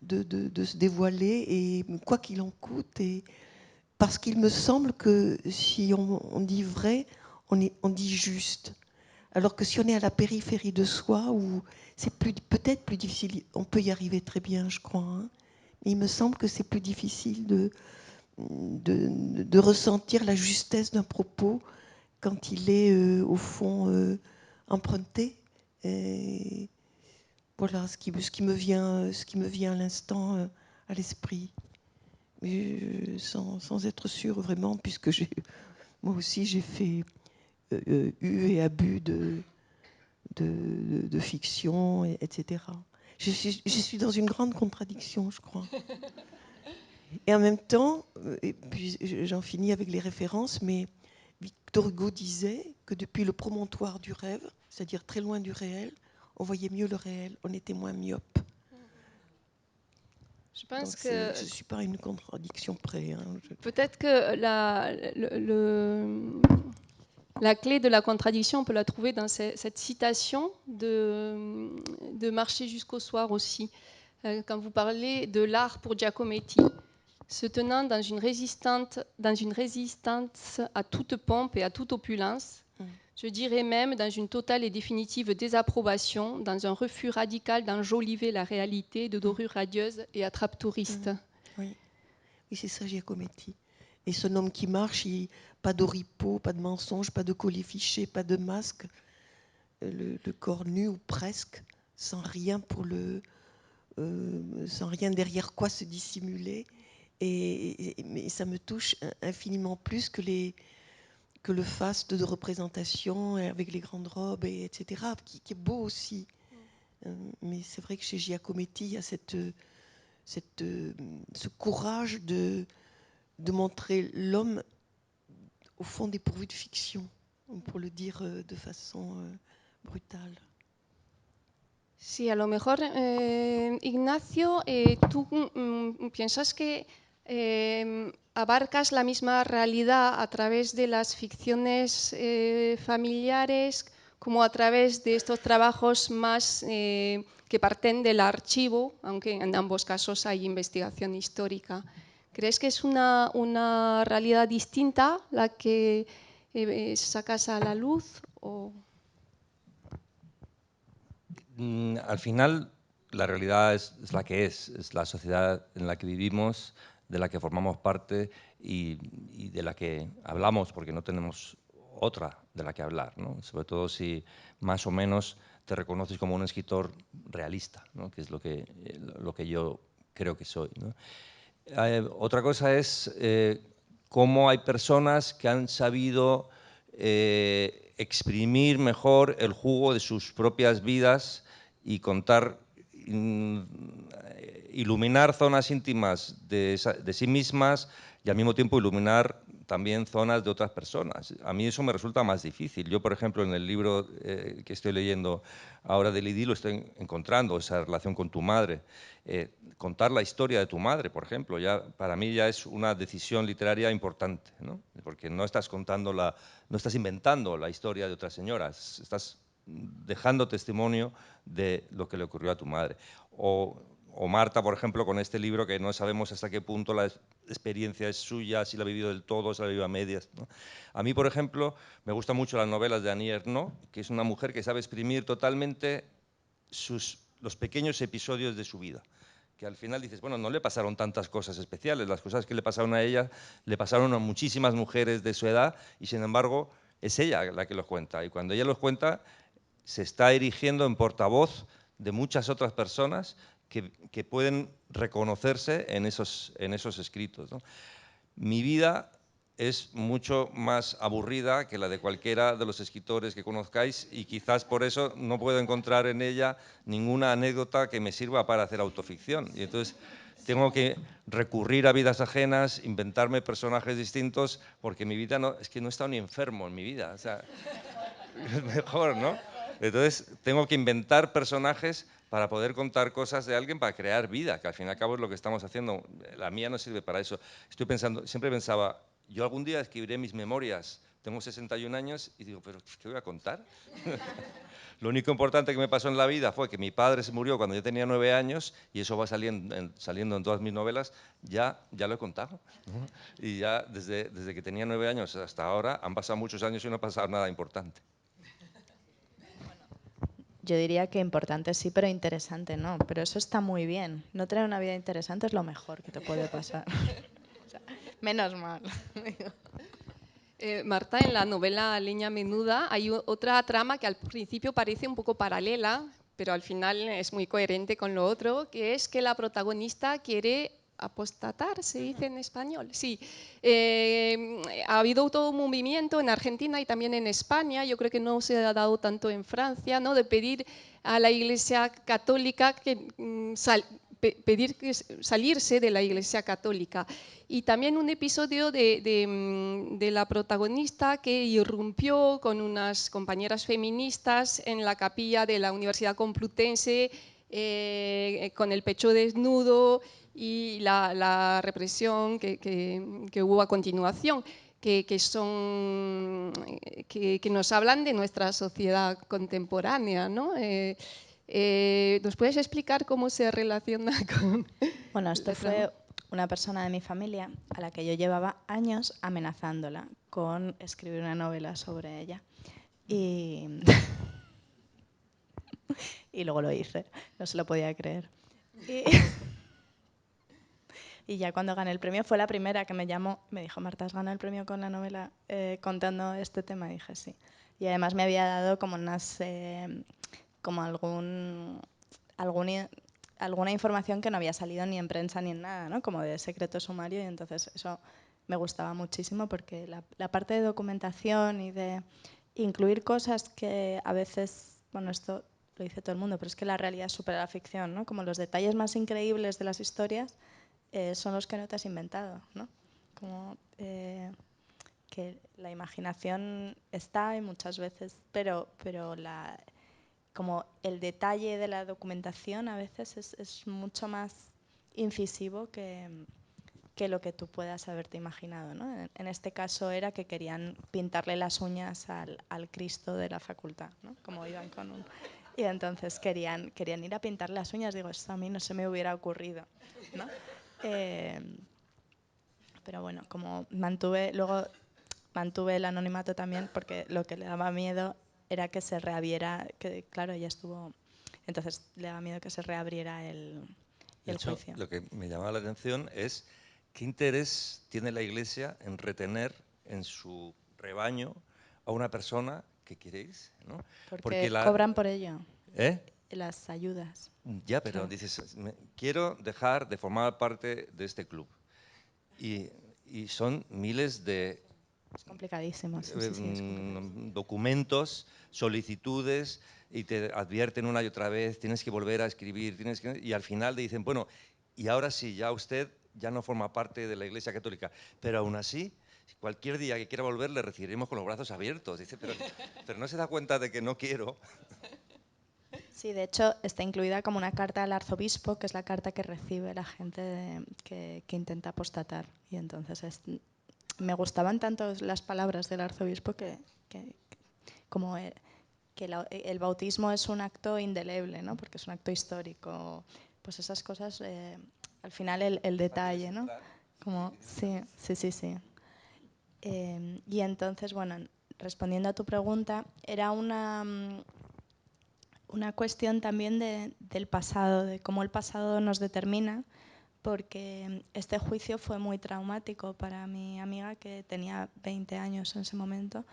S3: se dévoiler, et quoi qu'il en coûte. Et parce qu'il me semble que si on dit vrai, on dit juste. Alors que si on est à la périphérie de soi, où c'est peut-être plus difficile, on peut y arriver très bien, je crois, hein, mais il me semble que c'est plus difficile de ressentir la justesse d'un propos quand il est au fond emprunté. Et voilà ce qui me vient à l'instant à l'esprit. Mais sans être sûr vraiment, puisque moi aussi j'ai fait eu et abus de fiction, etc. Je suis dans une grande contradiction, je crois. Et en même temps, et puis j'en finis avec les références, mais Victor Hugo disait que depuis le promontoire du rêve, c'est-à-dire très loin du réel, on voyait mieux le réel, on était moins myope.
S2: Je pense
S3: Donc
S2: que
S3: je ne suis pas à une contradiction près. Hein.
S2: peut-être que la clé de la contradiction, on peut la trouver dans cette citation de Marcher jusqu'au soir aussi. Quand vous parlez de l'art pour Giacometti, se tenant dans une résistance à toute pompe et à toute opulence, je dirais même dans une totale et définitive désapprobation, dans un refus radical d'enjoliver la réalité de dorures radieuses et attrape-touristes.
S3: Oui, c'est ça Giacometti. Et ce homme qui marche, pas d'oripeau, pas de mensonge, pas de collier fiché, pas de masque, le corps nu ou presque, sans rien sans rien derrière quoi se dissimuler. Mais ça me touche infiniment plus que le faste de représentation avec les grandes robes, etc., qui est beau aussi. Mais c'est vrai que chez Giacometti, il y a ce courage de montrer l'homme au fond dépourvu de fiction, pour le dire de façon brutale.
S2: Sí, a lo mejor, Ignacio, tú piensas que abarcas la misma realidad a través de las ficciones familiares como a través de estos trabajos más que parten del archivo, aunque en ambos casos hay investigación histórica. ¿Crees que es una realidad distinta la que sacas a la luz? O...
S4: Al final, la realidad es la que es la sociedad en la que vivimos, de la que formamos parte y de la que hablamos, porque no tenemos otra de la que hablar, ¿no? Sobre todo si más o menos te reconoces como un escritor realista, ¿no? Que es lo que yo creo que soy, ¿no? Otra cosa es cómo hay personas que han sabido exprimir mejor el jugo de sus propias vidas y contar, iluminar zonas íntimas de sí mismas y al mismo tiempo iluminar también zonas de otras personas. A mí eso me resulta más difícil. Yo, por ejemplo, en el libro que estoy leyendo ahora de Lydie lo estoy encontrando, esa relación con tu madre. Contar la historia de tu madre, por ejemplo, para mí ya es una decisión literaria importante, ¿no? Porque no estás inventando la historia de otras señoras, estás dejando testimonio de lo que le ocurrió a tu madre. O Marta, por ejemplo, con este libro que no sabemos hasta qué punto la experiencia es suya, si la ha vivido del todo, si la ha vivido a medias, ¿no? A mí, por ejemplo, me gustan mucho las novelas de Annie Ernaux, que es una mujer que sabe exprimir totalmente los pequeños episodios de su vida. Que al final dices, bueno, no le pasaron tantas cosas especiales, las cosas que le pasaron a ella le pasaron a muchísimas mujeres de su edad y sin embargo es ella la que los cuenta. Y cuando ella los cuenta, se está erigiendo en portavoz de muchas otras personas que pueden reconocerse en esos escritos, ¿no? Mi vida es mucho más aburrida que la de cualquiera de los escritores que conozcáis y quizás por eso no puedo encontrar en ella ninguna anécdota que me sirva para hacer autoficción. Y entonces tengo que recurrir a vidas ajenas, inventarme personajes distintos, porque mi vida no, es que no he estado ni enfermo en mi vida. O sea, es mejor, ¿no? Entonces tengo que inventar personajes para poder contar cosas de alguien, para crear vida, que al fin y al cabo es lo que estamos haciendo. La mía no sirve para eso. Estoy pensando, siempre pensaba, yo algún día escribiré mis memorias. Tengo 61 años y digo, ¿pero qué voy a contar? Lo único importante que me pasó en la vida fue que mi padre se murió cuando yo tenía 9 años y eso va saliendo en todas mis novelas, ya lo he contado. Y ya desde que tenía 9 años hasta ahora han pasado muchos años y no ha pasado nada importante.
S5: Yo diría que importante sí, pero interesante no. Pero eso está muy bien. No tener una vida interesante es lo mejor que te puede pasar. O sea, menos mal.
S2: Marta, en la novela Leña Menuda hay otra trama que al principio parece un poco paralela, pero al final es muy coherente con lo otro, que es que la protagonista quiere apostatar, se dice en español. Sí, ha habido todo un movimiento en Argentina y también en España, yo creo que no se ha dado tanto en Francia, ¿no?, de pedir a la Iglesia Católica que salirse de la Iglesia Católica. Y también un episodio de la protagonista que irrumpió con unas compañeras feministas en la capilla de la Universidad Complutense con el pecho desnudo y la represión que hubo a continuación. Que nos hablan de nuestra sociedad contemporánea, ¿no? ¿Nos puedes explicar cómo se relaciona con...?
S5: Bueno, esto fue una persona de mi familia a la que yo llevaba años amenazándola con escribir una novela sobre ella. Y, y luego lo hice, no se lo podía creer. Y ya cuando gané el premio fue la primera que me llamó, me dijo, Marta, ¿has ganado el premio con la novela contando este tema? Y dije, sí. Y además me había dado como alguna información que no había salido ni en prensa ni en nada, ¿no? Como de secreto sumario, y entonces eso me gustaba muchísimo porque la parte de documentación y de incluir cosas que a veces, bueno, esto lo dice todo el mundo, pero es que la realidad supera la ficción, ¿no? Como los detalles más increíbles de las historias son los que no te has inventado, ¿no? Como que la imaginación está y muchas veces, pero como el detalle de la documentación a veces es mucho más incisivo que lo que tú puedas haberte imaginado, ¿no? En este caso era que querían pintarle las uñas al Cristo de la facultad, ¿no? Como iban con un... Y entonces querían ir a pintarle las uñas. Digo, esto a mí no se me hubiera ocurrido, ¿no? Pero bueno, como luego mantuve el anonimato también porque lo que le daba miedo era que se reabriera, que claro, ya estuvo, entonces le daba miedo que se reabriera el juicio.
S4: Lo que me llamaba la atención es qué interés tiene la Iglesia en retener en su rebaño a una persona que quiere irse, ¿no?
S5: Porque cobran por ello.
S4: ¿Eh?
S5: Las ayudas.
S4: Ya, pero claro, dices, quiero dejar de formar parte de este club. Y son miles de...
S5: Es complicadísimo, sí, es complicadísimo.
S4: Documentos, solicitudes, y te advierten una y otra vez, tienes que volver a escribir, y al final te dicen, bueno, y ahora sí, ya usted ya no forma parte de la Iglesia Católica, pero aún así, cualquier día que quiera volver le recibiremos con los brazos abiertos. Dice, pero no se da cuenta de que no quiero.
S5: Sí, de hecho está incluida como una carta al arzobispo, que es la carta que recibe la gente que intenta apostatar. Y entonces me gustaban tanto las palabras del arzobispo que como que el bautismo es un acto indeleble, ¿no? Porque es un acto histórico. Pues esas cosas, al final el detalle, ¿no? Como, sí, sí, sí, sí. Y entonces, bueno, respondiendo a tu pregunta, era una cuestión también del pasado, de cómo el pasado nos determina, porque este juicio fue muy traumático para mi amiga, que tenía 20 años en ese momento,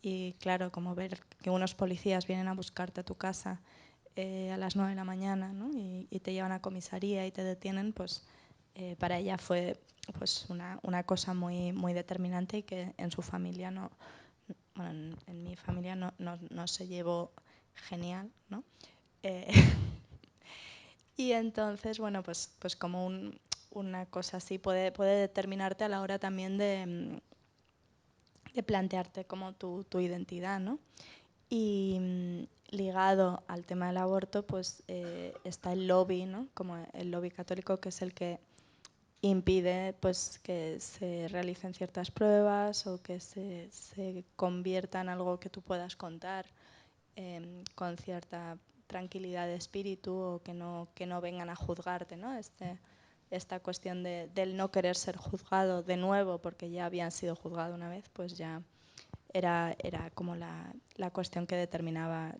S5: y claro, como ver que unos policías vienen a buscarte a tu casa a las 9 de la mañana, ¿no? y te llevan a comisaría y te detienen, pues para ella fue pues una cosa muy, muy determinante, y que en su familia no, bueno, en mi familia no se llevó genial, ¿no? Eh, y entonces, bueno, pues como una cosa así puede determinarte a la hora también de plantearte como tu identidad, ¿no? Y ligado al tema del aborto, pues está el lobby, ¿no? Como el lobby católico, que es el que impide pues que se realicen ciertas pruebas, o que se convierta en algo que tú puedas contar con cierta tranquilidad de espíritu, o que no vengan a juzgarte, ¿no? Esta cuestión del no querer ser juzgado de nuevo porque ya habían sido juzgado una vez, pues ya era como la cuestión que determinaba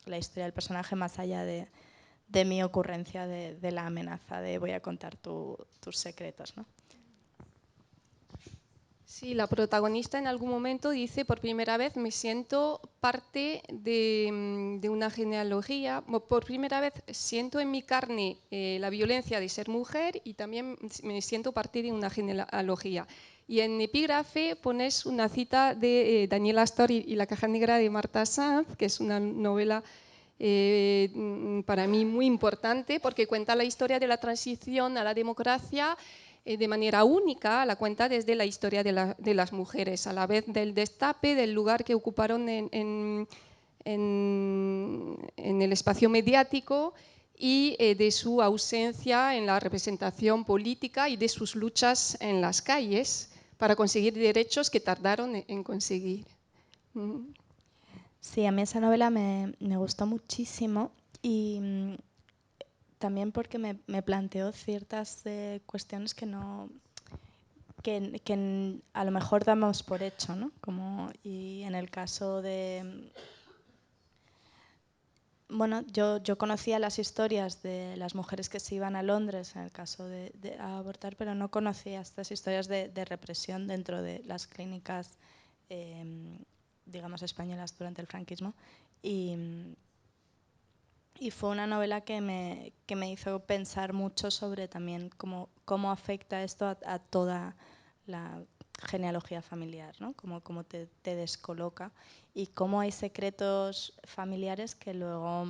S5: la historia del personaje, más allá de mi ocurrencia de la amenaza de voy a contar tus secretos, ¿no?
S2: Sí, la protagonista en algún momento dice, por primera vez me siento parte de una genealogía, por primera vez siento en mi carne la violencia de ser mujer, y también me siento parte de una genealogía. Y en epígrafe pones una cita de Daniel Astor y La caja negra de Marta Sanz, que es una novela para mí muy importante, porque cuenta la historia de la transición a la democracia de manera única. La cuenta desde la historia de las mujeres, a la vez del destape, del lugar que ocuparon en el espacio mediático, y de su ausencia en la representación política, y de sus luchas en las calles para conseguir derechos que tardaron en conseguir.
S5: Sí, a mí esa novela me gustó muchísimo, y también porque me planteó ciertas cuestiones que a lo mejor damos por hecho, ¿no? Y en el caso de... Bueno, yo conocía las historias de las mujeres que se iban a Londres en el caso de abortar, pero no conocía estas historias de represión dentro de las clínicas, digamos, españolas durante el franquismo. Y fue una novela que me hizo pensar mucho sobre también cómo afecta esto a toda la genealogía familiar, ¿no? Cómo te descoloca, y cómo hay secretos familiares que luego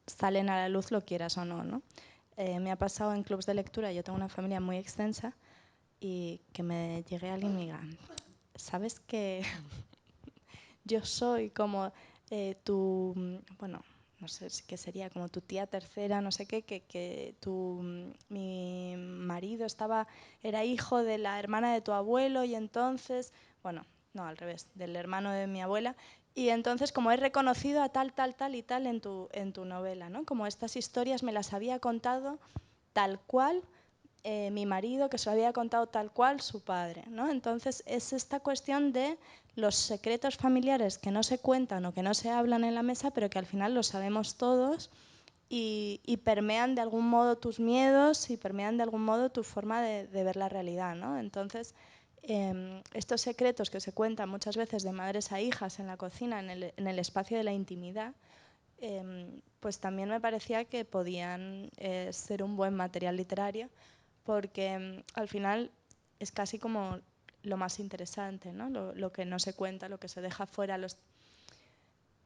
S5: salen a la luz, lo quieras o no, ¿no? Me ha pasado en clubs de lectura, yo tengo una familia muy extensa, y que me llegue alguien y me diga, ¿sabes que yo soy como bueno, no sé qué sería, como tu tía tercera, no sé qué, que mi marido era hijo de la hermana de tu abuelo, y entonces, bueno, no, al revés, del hermano de mi abuela, y entonces como he reconocido a tal, tal, tal y tal en tu novela, ¿no? Como estas historias me las había contado tal cual mi marido, que se lo había contado tal cual su padre, ¿no? Entonces es esta cuestión de los secretos familiares que no se cuentan o que no se hablan en la mesa, pero que al final los sabemos todos, y permean de algún modo tus miedos, y permean de algún modo tu forma de ver la realidad, ¿no? Entonces estos secretos que se cuentan muchas veces de madres a hijas en la cocina, en el espacio de la intimidad, pues también me parecía que podían ser un buen material literario, porque al final es casi como lo más interesante, ¿no? Lo que no se cuenta, lo que se deja fuera.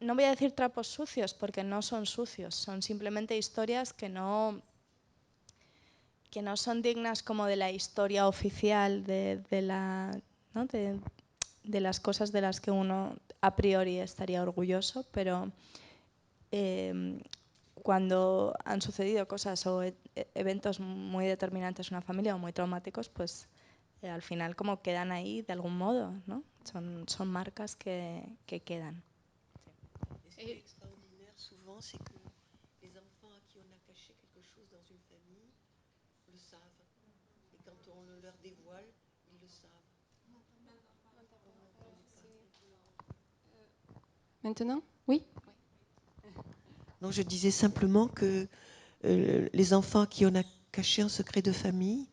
S5: No voy a decir trapos sucios, porque no son sucios, son simplemente historias que no son dignas como de la historia oficial ¿no? de las cosas de las que uno a priori estaría orgulloso, pero cuando han sucedido cosas o eventos muy determinantes en una familia o muy traumáticos, pues al final como quedan ahí de algún modo, ¿no? Son marcas que quedan.
S3: qui est extraordinaire souvent, c'est que les enfants à qui on a caché quelque chose dans une famille le savent. Et quand on le leur dévoile, ils le savent.
S2: Maintenant? Oui?
S3: Donc je disais simplement que les enfants à qui on a caché un secret de famille,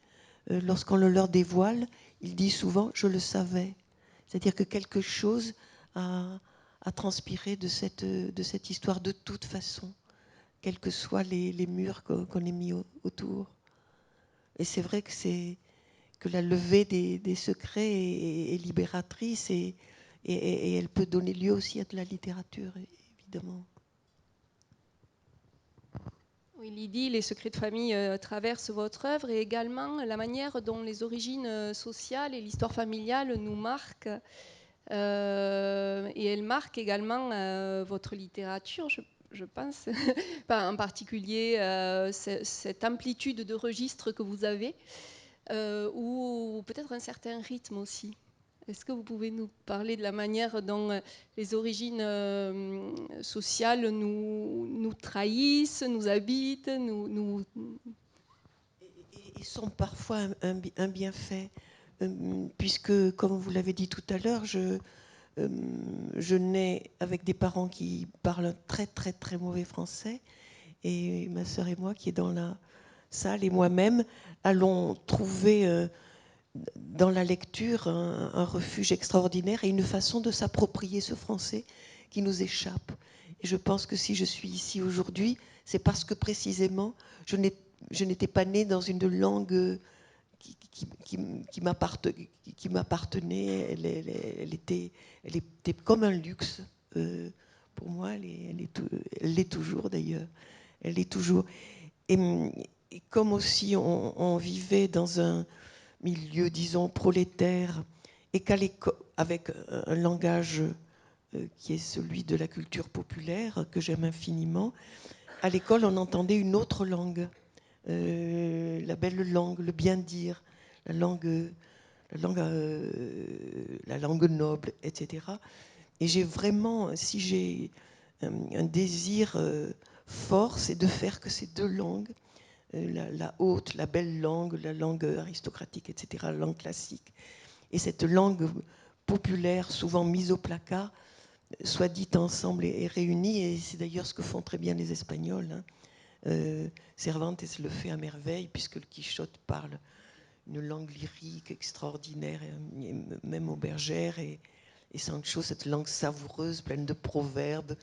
S3: lorsqu'on le leur dévoile, ils disent souvent « je le savais ». C'est-à-dire que quelque chose a transpiré de cette histoire de toute façon, quels que soient les murs qu'on ait mis autour. Et c'est vrai que la levée des secrets est libératrice et elle peut donner lieu aussi à de la littérature, évidemment.
S2: Oui, Lydie, les secrets de famille traversent votre œuvre et également la manière dont les origines sociales et l'histoire familiale nous marquent. Et elles marquent également votre littérature, je pense, en particulier cette amplitude de registres que vous avez, ou peut-être un certain rythme aussi. Est-ce que vous pouvez nous parler de la manière dont les origines sociales nous trahissent, nous habitent,
S3: Et sont parfois un bienfait, puisque, comme vous l'avez dit tout à l'heure, je nais avec des parents qui parlent un très très très mauvais français, et ma sœur et moi qui est dans la salle, et moi-même, allons trouver dans la lecture un refuge extraordinaire et une façon de s'approprier ce français qui nous échappe. Et je pense que si je suis ici aujourd'hui, c'est parce que précisément je n'étais pas née dans une langue qui m'appartenait. Elle était comme un luxe. Pour moi, elle l'est toujours d'ailleurs. Elle l'est toujours. Et comme aussi on vivait dans un milieu, disons, prolétaire, et qu'à l'école, avec un langage qui est celui de la culture populaire, que j'aime infiniment, à l'école, on entendait une autre langue, la belle langue, le bien-dire, la langue noble, etc. Et j'ai vraiment, si j'ai un désir fort, c'est de faire que ces deux langues, la haute, la belle langue, la langue aristocratique, etc., la langue classique, et cette langue populaire, souvent mise au placard, soit dite ensemble et réunie. Et c'est d'ailleurs ce que font très bien les Espagnols. Cervantes le fait à merveille, puisque le Quichotte parle une langue lyrique extraordinaire, et même Aubergère, et Sancho, cette langue savoureuse, pleine de proverbes,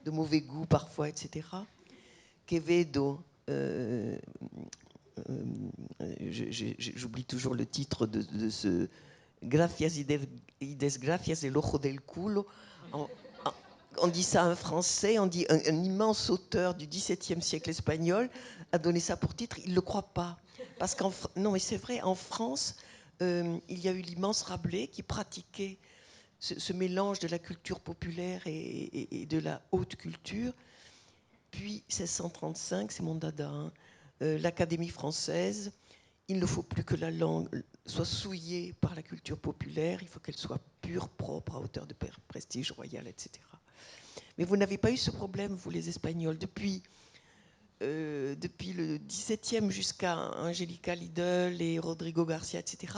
S3: de mauvais goût parfois, etc. Quevedo, j'oublie toujours le titre de ce Gracias y desgracias del ojo del culo. On dit ça en français, on dit un immense auteur du XVIIe siècle espagnol a donné ça pour titre, il ne le croit pas. Parce non, mais c'est vrai, en France, il y a eu l'immense Rabelais qui pratiquait ce mélange de la culture populaire et de la haute culture. Puis 1635, c'est mon dada, hein, l'Académie française. Il ne faut plus que la langue soit souillée par la culture populaire, il faut qu'elle soit pure, propre, à hauteur de prestige royal, etc. Mais vous n'avez pas eu ce problème, vous les Espagnols, depuis le XVIIe jusqu'à Angélica Lidl et Rodrigo Garcia, etc.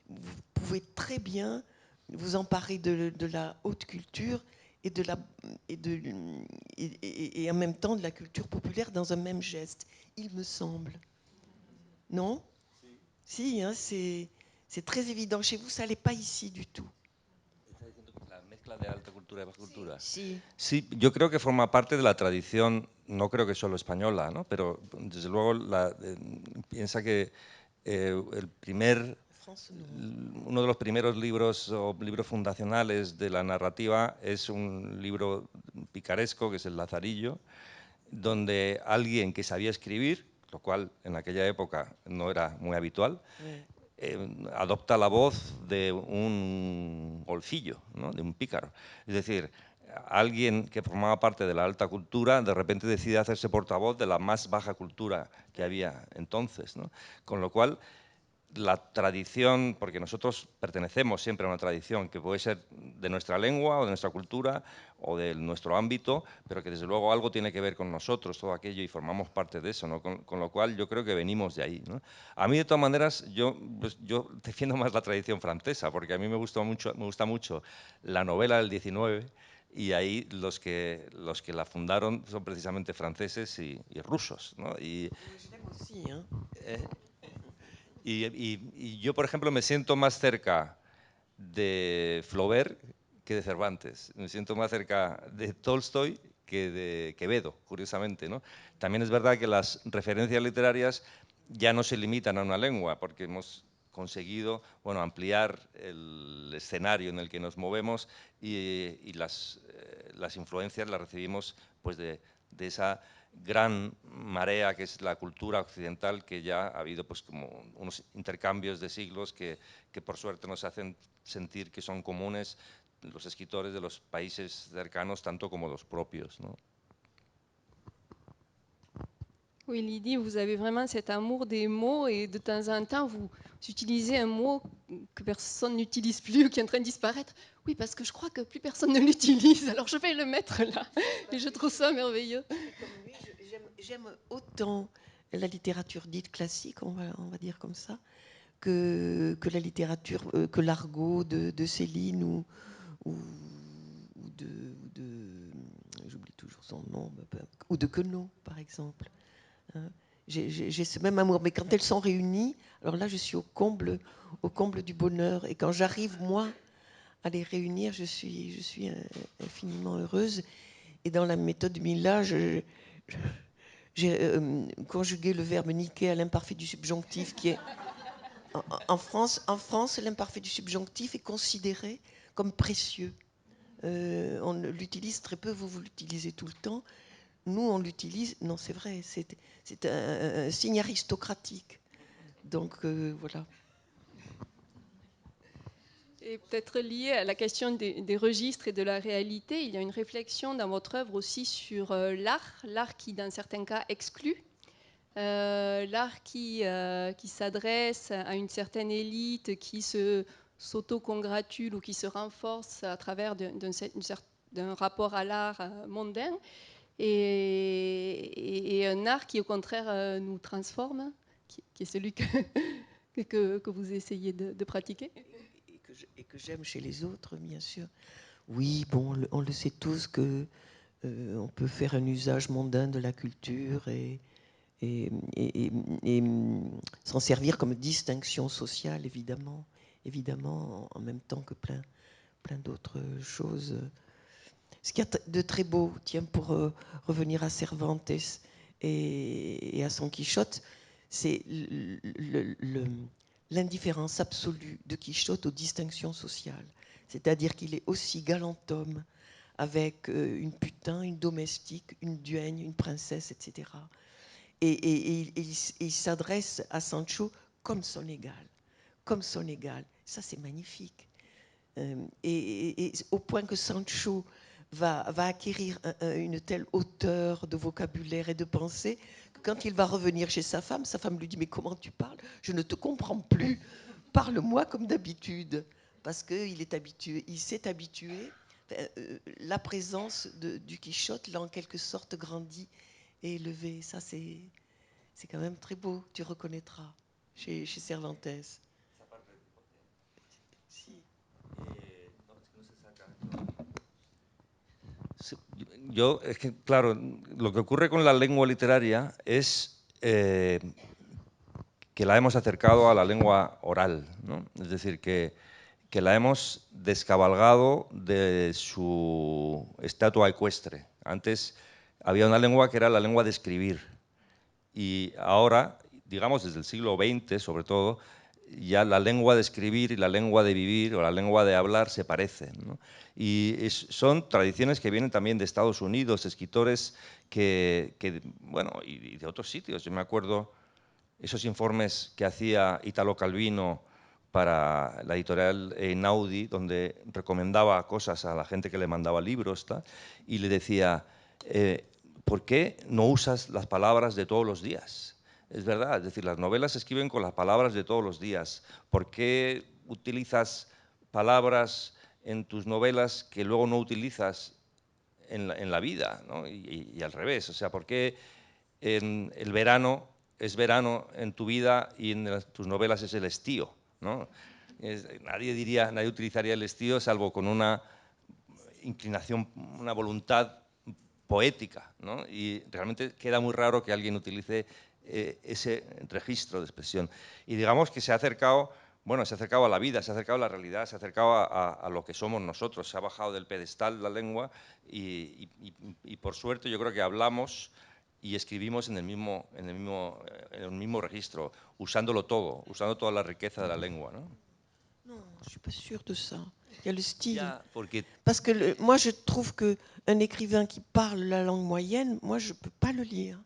S3: Vous pouvez très bien vous emparer de la haute culture et en même temps de la culture populaire dans un même geste, il me semble. Non? Si, hein, c'est très évident. Chez vous, ça n'allait pas ici du tout.
S4: La mezcla de alta cultura y baja cultura.
S3: Sí.
S4: Sí, yo creo que forma parte de la tradición, no creo que solo española, ¿no? Pero desde luego piensa que uno de los primeros libros o libros fundacionales de la narrativa es un libro picaresco, que es El Lazarillo, donde alguien que sabía escribir, lo cual en aquella época no era muy habitual, adopta la voz de un golfillo, ¿no? De un pícaro. Es decir, alguien que formaba parte de la alta cultura de repente decide hacerse portavoz de la más baja cultura que había entonces, ¿no? Con lo cual, la tradición, porque nosotros pertenecemos siempre a una tradición que puede ser de nuestra lengua o de nuestra cultura o de nuestro ámbito, pero que desde luego algo tiene que ver con nosotros, todo aquello, y formamos parte de eso, ¿no? Con lo cual yo creo que venimos de ahí, ¿no? A mí, de todas maneras, yo defiendo más la tradición francesa, porque a mí me gusta mucho la novela del 19, y ahí los que la fundaron son precisamente franceses y rusos, ¿no? Y yo, por ejemplo, me siento más cerca de Flaubert que de Cervantes. Me siento más cerca de Tolstoy que de Quevedo, curiosamente, ¿no? También es verdad que las referencias literarias ya no se limitan a una lengua, porque hemos conseguido, bueno, ampliar el escenario en el que nos movemos, y las influencias las recibimos, pues, de esa gran marea que es la cultura occidental, que ya ha habido, pues, como unos intercambios de siglos que por suerte nos hacen sentir que son comunes los escritores de los países cercanos tanto como los propios, ¿no?
S2: Oui, Lydie, vous avez vraiment cet amour des mots et de temps en temps, vous utilisez un mot que personne n'utilise plus ou qui est en train de disparaître. Oui, parce que je crois que plus personne ne l'utilise, alors je vais le mettre là. Et je trouve ça merveilleux.
S3: J'aime autant la littérature dite classique, on va dire comme ça, que la littérature, que l'argot de Céline ou j'oublie toujours son nom, ou de Queneau, par exemple. J'ai ce même amour, mais quand elles sont réunies, alors là, je suis au comble du bonheur. Et quand j'arrive, moi, à les réunir, je suis infiniment heureuse. Et dans la méthode Mila, j'ai conjugué le verbe niquer à l'imparfait du subjonctif, qui est en France, l'imparfait du subjonctif est considéré comme précieux. On l'utilise très peu, vous l'utilisez tout le temps. Nous, on l'utilise, non, c'est vrai, c'est un signe aristocratique. Donc, voilà.
S2: Et peut-être lié à la question des registres et de la réalité, il y a une réflexion dans votre œuvre aussi sur l'art qui dans certains cas exclut, l'art qui s'adresse à une certaine élite qui s'auto-congratule ou qui se renforce à travers d'un rapport à l'art mondain, et un art qui au contraire nous transforme, qui est celui que vous essayez de pratiquer.
S3: Et que j'aime chez les autres, bien sûr. Oui, bon, on le sait tous que on peut faire un usage mondain de la culture et s'en servir comme distinction sociale, évidemment, en même temps que plein d'autres choses. Ce qu'il y a de très beau, tiens, pour revenir à Cervantes et à Don Quichotte, c'est l'indifférence absolue de Quichotte aux distinctions sociales. C'est-à-dire qu'il est aussi galant homme avec une putain, une domestique, une duègne, une princesse, etc. Et il s'adresse à Sancho comme son égal. Comme son égal. Ça, c'est magnifique. Et au point que Sancho va acquérir une telle hauteur de vocabulaire et de pensée que quand il va revenir chez sa femme lui dit « Mais comment tu parles? Je ne te comprends plus. Parle-moi comme d'habitude. » Parce qu'il est habitué, il s'est habitué. La présence du Quichotte l'a en quelque sorte grandi et élevé. Ça, c'est quand même très beau. Tu reconnaîtras chez Cervantes.
S4: Yo, es que, claro, lo que ocurre con la lengua literaria es que la hemos acercado a la lengua oral, ¿no? Es decir, que la hemos descabalgado de su estatua ecuestre. Antes había una lengua que era la lengua de escribir, y ahora, digamos desde el siglo XX sobre todo, ya la lengua de escribir y la lengua de vivir o la lengua de hablar se parecen, ¿no? Y son tradiciones que vienen también de Estados Unidos, escritores bueno, y de otros sitios. Yo me acuerdo esos informes que hacía Italo Calvino para la editorial Einaudi, donde recomendaba cosas a la gente que le mandaba libros, y le decía, ¿por qué no usas las palabras de todos los días? es verdad, es decir, las novelas se escriben con las palabras de todos los días. ¿Por qué utilizas palabras en tus novelas que luego no utilizas en la vida, ¿no? Y al revés, o sea, ¿por qué el verano es verano en tu vida y en tus novelas es el estío, ¿no? Nadie utilizaría el estío salvo con una inclinación, una voluntad poética, ¿no? Y realmente queda muy raro que alguien utilice ese registro de expresión. Y digamos que se ha acercado, bueno, se ha acercado a la vida, se ha acercado a la realidad, se ha acercado a lo que somos nosotros, se ha bajado del pedestal la lengua y por suerte yo creo que hablamos y escribimos en el mismo registro, usándolo todo, usando toda la riqueza de la lengua, ¿no?
S3: Non, je ne suis pas sûre de ça. Il y a le style.
S4: Ya, porque
S3: Parce que moi, je trouve qu'un écrivain qui parle la langue moyenne, moi, je ne peux pas le lire.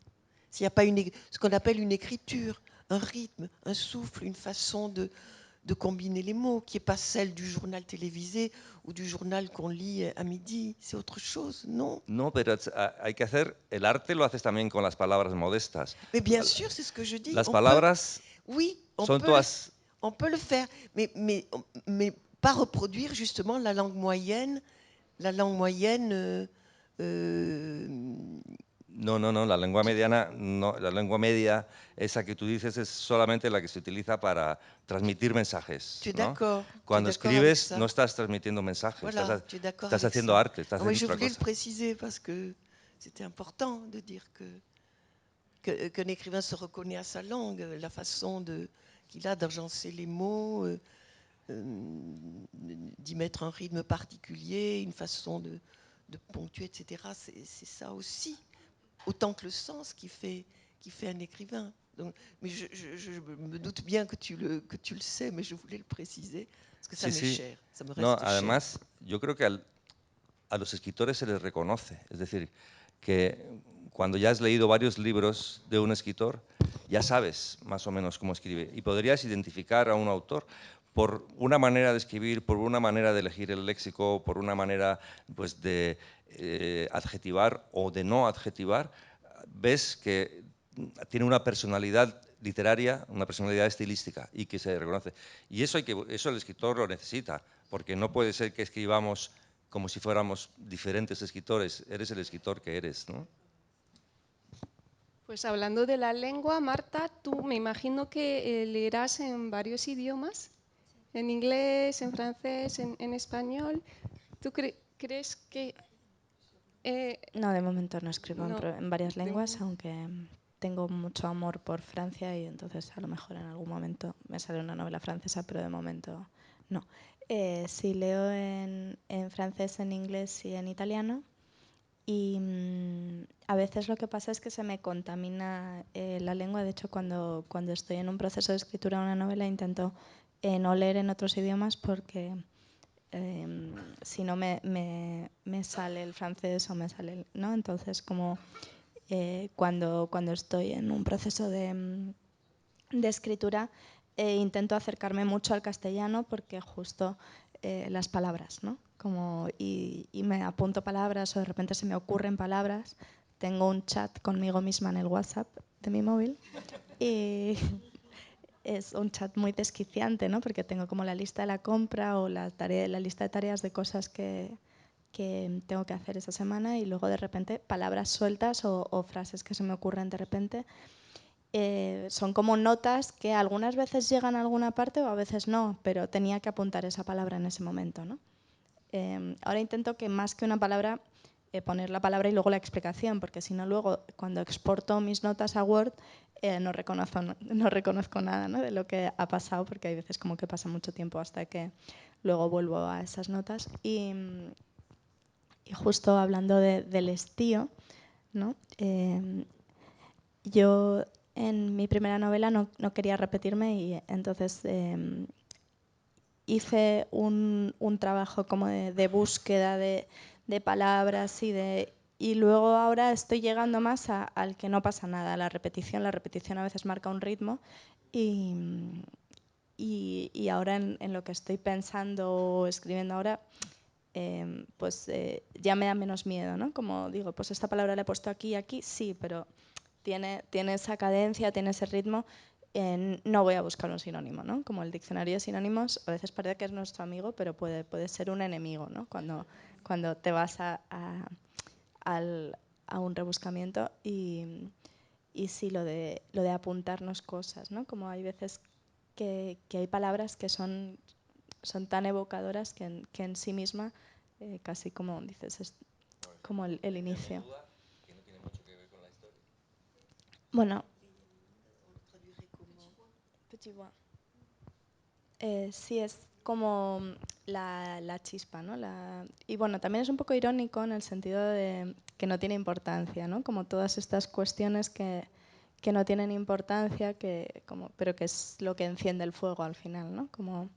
S3: S'il n'y a pas ce qu'on appelle une écriture, un rythme, un souffle, une façon de combiner les mots, qui n'est pas celle du journal télévisé ou du journal qu'on lit à midi. C'est autre chose, non?
S4: no, pero hay que hacer, el arte lo haces también con las palabras modestas.
S3: Mais bien sûr, c'est ce que je dis.
S4: Las
S3: On
S4: palabras
S3: oui,
S4: son todas...
S3: on peut le faire, mais pas reproduire justement la langue moyenne. La langue moyenne.
S4: No, la lengua mediana, no, la lengua media, esa que tú dices, es solamente la que se utiliza para transmitir mensajes,
S3: Tu es
S4: ¿no?
S3: d'accord?
S4: Cuando escribes no estás transmitiendo mensajes,
S3: Voilà, tu es d'accord
S4: estás
S3: avec
S4: haciendo
S3: ça.
S4: arte, estás
S3: Non, mais
S4: haciendo
S3: je
S4: otra
S3: voulais le
S4: cosa.
S3: préciser parce que c'était important de dire qu'un écrivain se reconnaît à sa langue, la façon qu'il a d'agencer les mots, d'y mettre un rythme particulier, une façon de ponctuer, etc. C'est ça aussi, autant que le sens qui fait un écrivain. Donc, mais je me doute bien que tu le sais, mais je voulais le préciser parce que ça
S4: Sí,
S3: m'est
S4: sí.
S3: cher, ça me
S4: No,
S3: reste cher.
S4: además, yo creo que a los escritores se les reconoce. Es decir, que cuando ya has leído varios libros de un escritor, ya sabes más o menos cómo escribe y podrías identificar a un autor por una manera de escribir, por una manera de elegir el léxico, por una manera pues, de adjetivar o de no adjetivar. Ves que tiene una personalidad literaria, una personalidad estilística y que se reconoce. Y eso el escritor lo necesita, porque no puede ser que escribamos como si fuéramos diferentes escritores. Eres el escritor que eres, ¿no?
S2: Pues hablando de la lengua, Marta, tú me imagino que leerás en varios idiomas, en inglés, en francés, en español. ¿Tú crees que...?
S5: No, de momento no escribo
S2: No,
S5: en varias
S2: de
S5: lenguas,
S2: momento.
S5: aunque tengo mucho amor por Francia y entonces a lo mejor en algún momento me sale una novela francesa, pero de momento no. Sí leo en francés, en inglés y en italiano. Y a veces lo que pasa es que se me contamina la lengua. De hecho, cuando estoy en un proceso de escritura de una novela intento no leer en otros idiomas porque si no me sale el francés o me sale ¿no? Entonces, como cuando estoy en un proceso de escritura, intento acercarme mucho al castellano porque justo las palabras, ¿no? Y me apunto palabras o de repente se me ocurren palabras. Tengo un chat conmigo misma en el WhatsApp de mi móvil y es un chat muy desquiciante, ¿no? Porque tengo como la lista de la compra o la lista de tareas de cosas que tengo que hacer esa semana y luego de repente palabras sueltas o frases que se me ocurren de repente. Son como notas que algunas veces llegan a alguna parte o a veces no, pero tenía que apuntar esa palabra en ese momento, ¿no? Ahora intento que más que una palabra, poner la palabra y luego la explicación, porque si no luego cuando exporto mis notas a Word no reconozco nada, ¿no? De lo que ha pasado, porque hay veces como que pasa mucho tiempo hasta que luego vuelvo a esas notas. Y justo hablando del estío, ¿no? Yo en mi primera novela no quería repetirme y entonces hice un trabajo como de búsqueda de palabras y luego ahora estoy llegando más al que no pasa nada, a la repetición. La repetición a veces marca un ritmo y ahora en lo que estoy pensando o escribiendo ahora, pues ya me da menos miedo, ¿no? Como digo, pues esta palabra la he puesto aquí y aquí, sí, pero tiene esa cadencia, tiene ese ritmo, no voy a buscar un sinónimo, ¿no? Como el diccionario de sinónimos, a veces parece que es nuestro amigo, pero puede ser un enemigo, ¿no? Cuando te vas a un rebuscamiento y sí, lo de apuntarnos cosas, ¿no? Como hay veces que hay palabras que son tan evocadoras que en sí misma, casi como dices, es como el inicio.
S4: Que no tiene mucho que ver con la historia.
S5: Bueno, sí, es como la chispa, ¿no? Y bueno, también es un poco irónico en el sentido de que no tiene importancia, ¿no? Como todas estas cuestiones que no tienen importancia, pero que es lo que enciende el fuego al final, ¿no? Como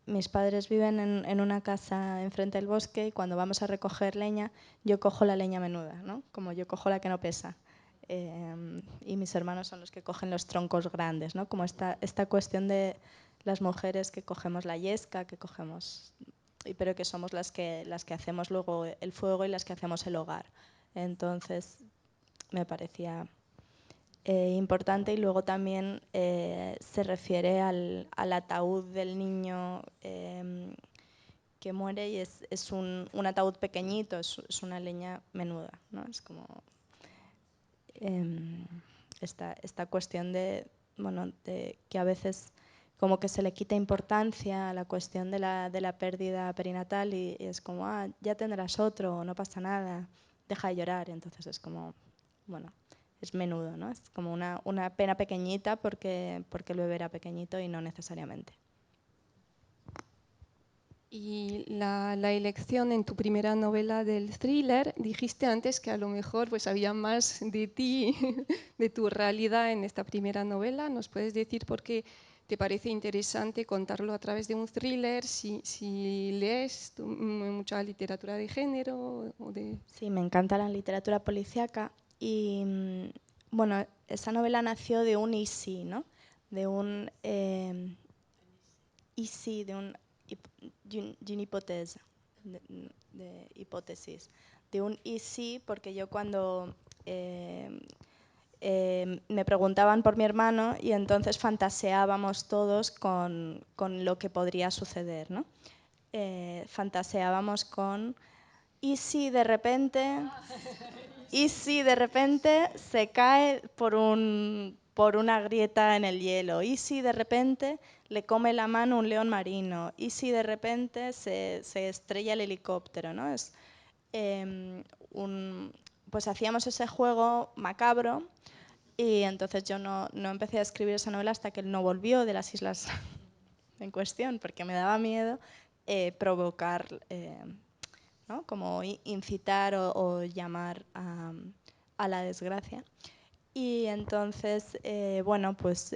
S5: mis padres viven en una casa enfrente del bosque y cuando vamos a recoger leña, yo cojo la leña menuda, ¿no? Como yo cojo la que no pesa. Y mis hermanos son los que cogen los troncos grandes, ¿no? Como esta cuestión de las mujeres que cogemos la yesca, pero que somos las que hacemos luego el fuego y las que hacemos el hogar. Entonces me parecía importante, y luego también se refiere al ataúd del niño que muere, y es un ataúd pequeñito, es una leña menuda, ¿no? Es como esta cuestión de que a veces como que se le quita importancia a la cuestión de la pérdida perinatal y es como, ya tendrás otro, no pasa nada, deja de llorar. Entonces es como, bueno, es menudo, ¿no? Es como una pena pequeñita porque el bebé era pequeñito y no necesariamente.
S2: Y la elección en tu primera novela del thriller, dijiste antes que a lo mejor pues había más de ti, de tu realidad en esta primera novela. ¿Nos puedes decir por qué te parece interesante contarlo a través de un thriller? Si lees mucha literatura de género o de...
S5: Sí, me encanta la literatura policíaca y bueno, esa novela nació de un easy, ¿no? De un easy, de una hipótesis, de hipótesis, de un easy, porque yo cuando me preguntaban por mi hermano y entonces fantaseábamos todos con lo que podría suceder, ¿no? Fantaseábamos con ¿y si de repente se cae por una grieta en el hielo? ¿Y si de repente le come la mano un león marino? ¿Y si de repente se estrella el helicóptero? ¿No? Pues hacíamos ese juego macabro, y entonces yo no empecé a escribir esa novela hasta que él no volvió de las islas en cuestión, porque me daba miedo provocar, ¿no? Como incitar o llamar a la desgracia. Y entonces, bueno, pues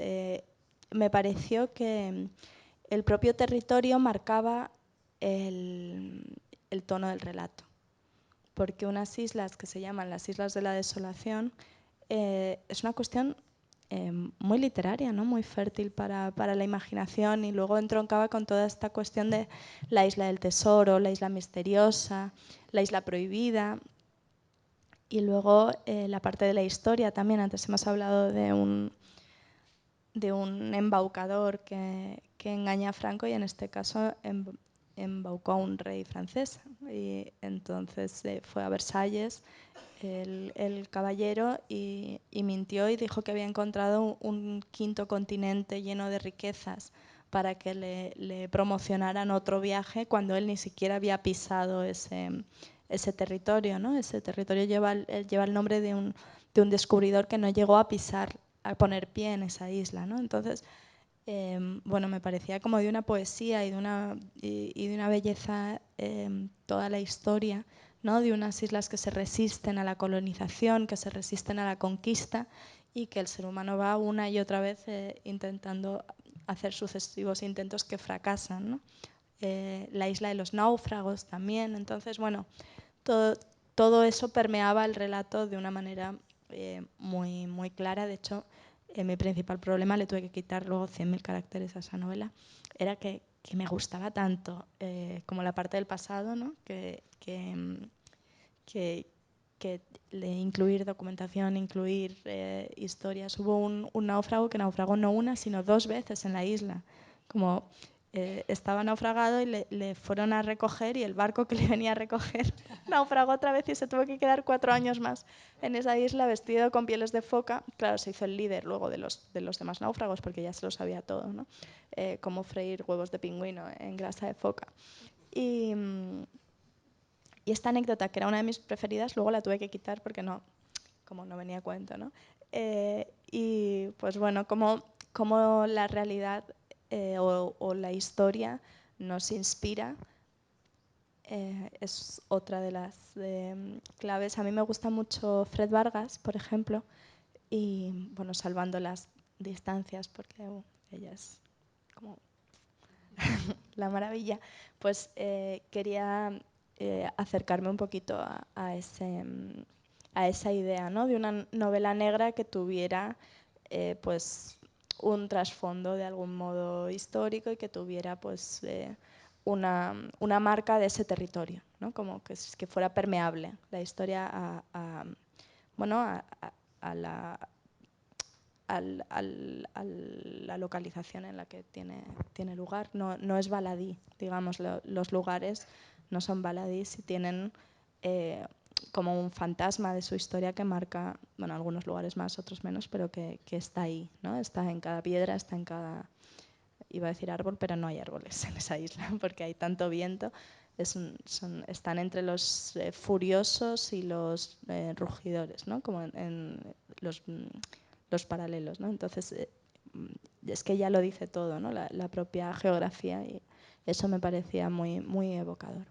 S5: me pareció que el propio territorio marcaba el tono del relato, porque unas islas que se llaman las Islas de la Desolación es una cuestión muy literaria, ¿no? Muy fértil para la imaginación, y luego entroncaba con toda esta cuestión de la isla del tesoro, la isla misteriosa, la isla prohibida, y luego la parte de la historia también. Antes hemos hablado de un embaucador que engaña a Franco, y en este caso embaucó a un rey francés, y entonces fue a Versalles el caballero y mintió y dijo que había encontrado un quinto continente lleno de riquezas para que le promocionaran otro viaje cuando él ni siquiera había pisado ese territorio, ¿no? Ese territorio lleva el nombre de un descubridor que no llegó a poner pie en esa isla, ¿no? Entonces, bueno, me parecía como de una poesía y de una belleza toda la historia, ¿no? De unas islas que se resisten a la colonización, que se resisten a la conquista, y que el ser humano va una y otra vez intentando hacer sucesivos intentos que fracasan, ¿no? La isla de los náufragos también. Entonces, bueno, todo eso permeaba el relato de una manera muy, muy clara. De hecho, mi principal problema, le tuve que quitar luego 100.000 caracteres a esa novela, era que me gustaba tanto como la parte del pasado, ¿no? que que incluir documentación, incluir historias. Hubo un náufrago que naufragó no una, sino 2 veces en la isla. Como estaba naufragado y le fueron a recoger y el barco que le venía a recoger naufragó otra vez y se tuvo que quedar 4 años más en esa isla vestido con pieles de foca. Claro, se hizo el líder luego de los demás náufragos porque ya se lo sabía todo, ¿no? Cómo freír huevos de pingüino en grasa de foca. Y esta anécdota, que era una de mis preferidas, luego la tuve que quitar porque como no venía a cuento, ¿no? Y pues bueno, como la realidad o la historia nos inspira, es otra de las claves. A mí me gusta mucho Fred Vargas, por ejemplo, y bueno, salvando las distancias, porque ella es como la maravilla, pues quería acercarme un poquito a esa idea, ¿no? De una novela negra que tuviera pues un trasfondo de algún modo histórico y que tuviera pues una marca de ese territorio, ¿no? Como que fuera permeable la historia a la localización en la que tiene lugar. No es baladí, digamos, los lugares no son baladís y tienen como un fantasma de su historia que marca, bueno, algunos lugares más, otros menos, pero que está ahí, ¿no? Está en cada piedra, está en cada, iba a decir árbol, pero no hay árboles en esa isla porque hay tanto viento. Están entre los furiosos y los rugidores, ¿no? Como en los paralelos, ¿no? Entonces, es que ya lo dice todo, ¿no? La propia geografía, y eso me parecía muy, muy evocador.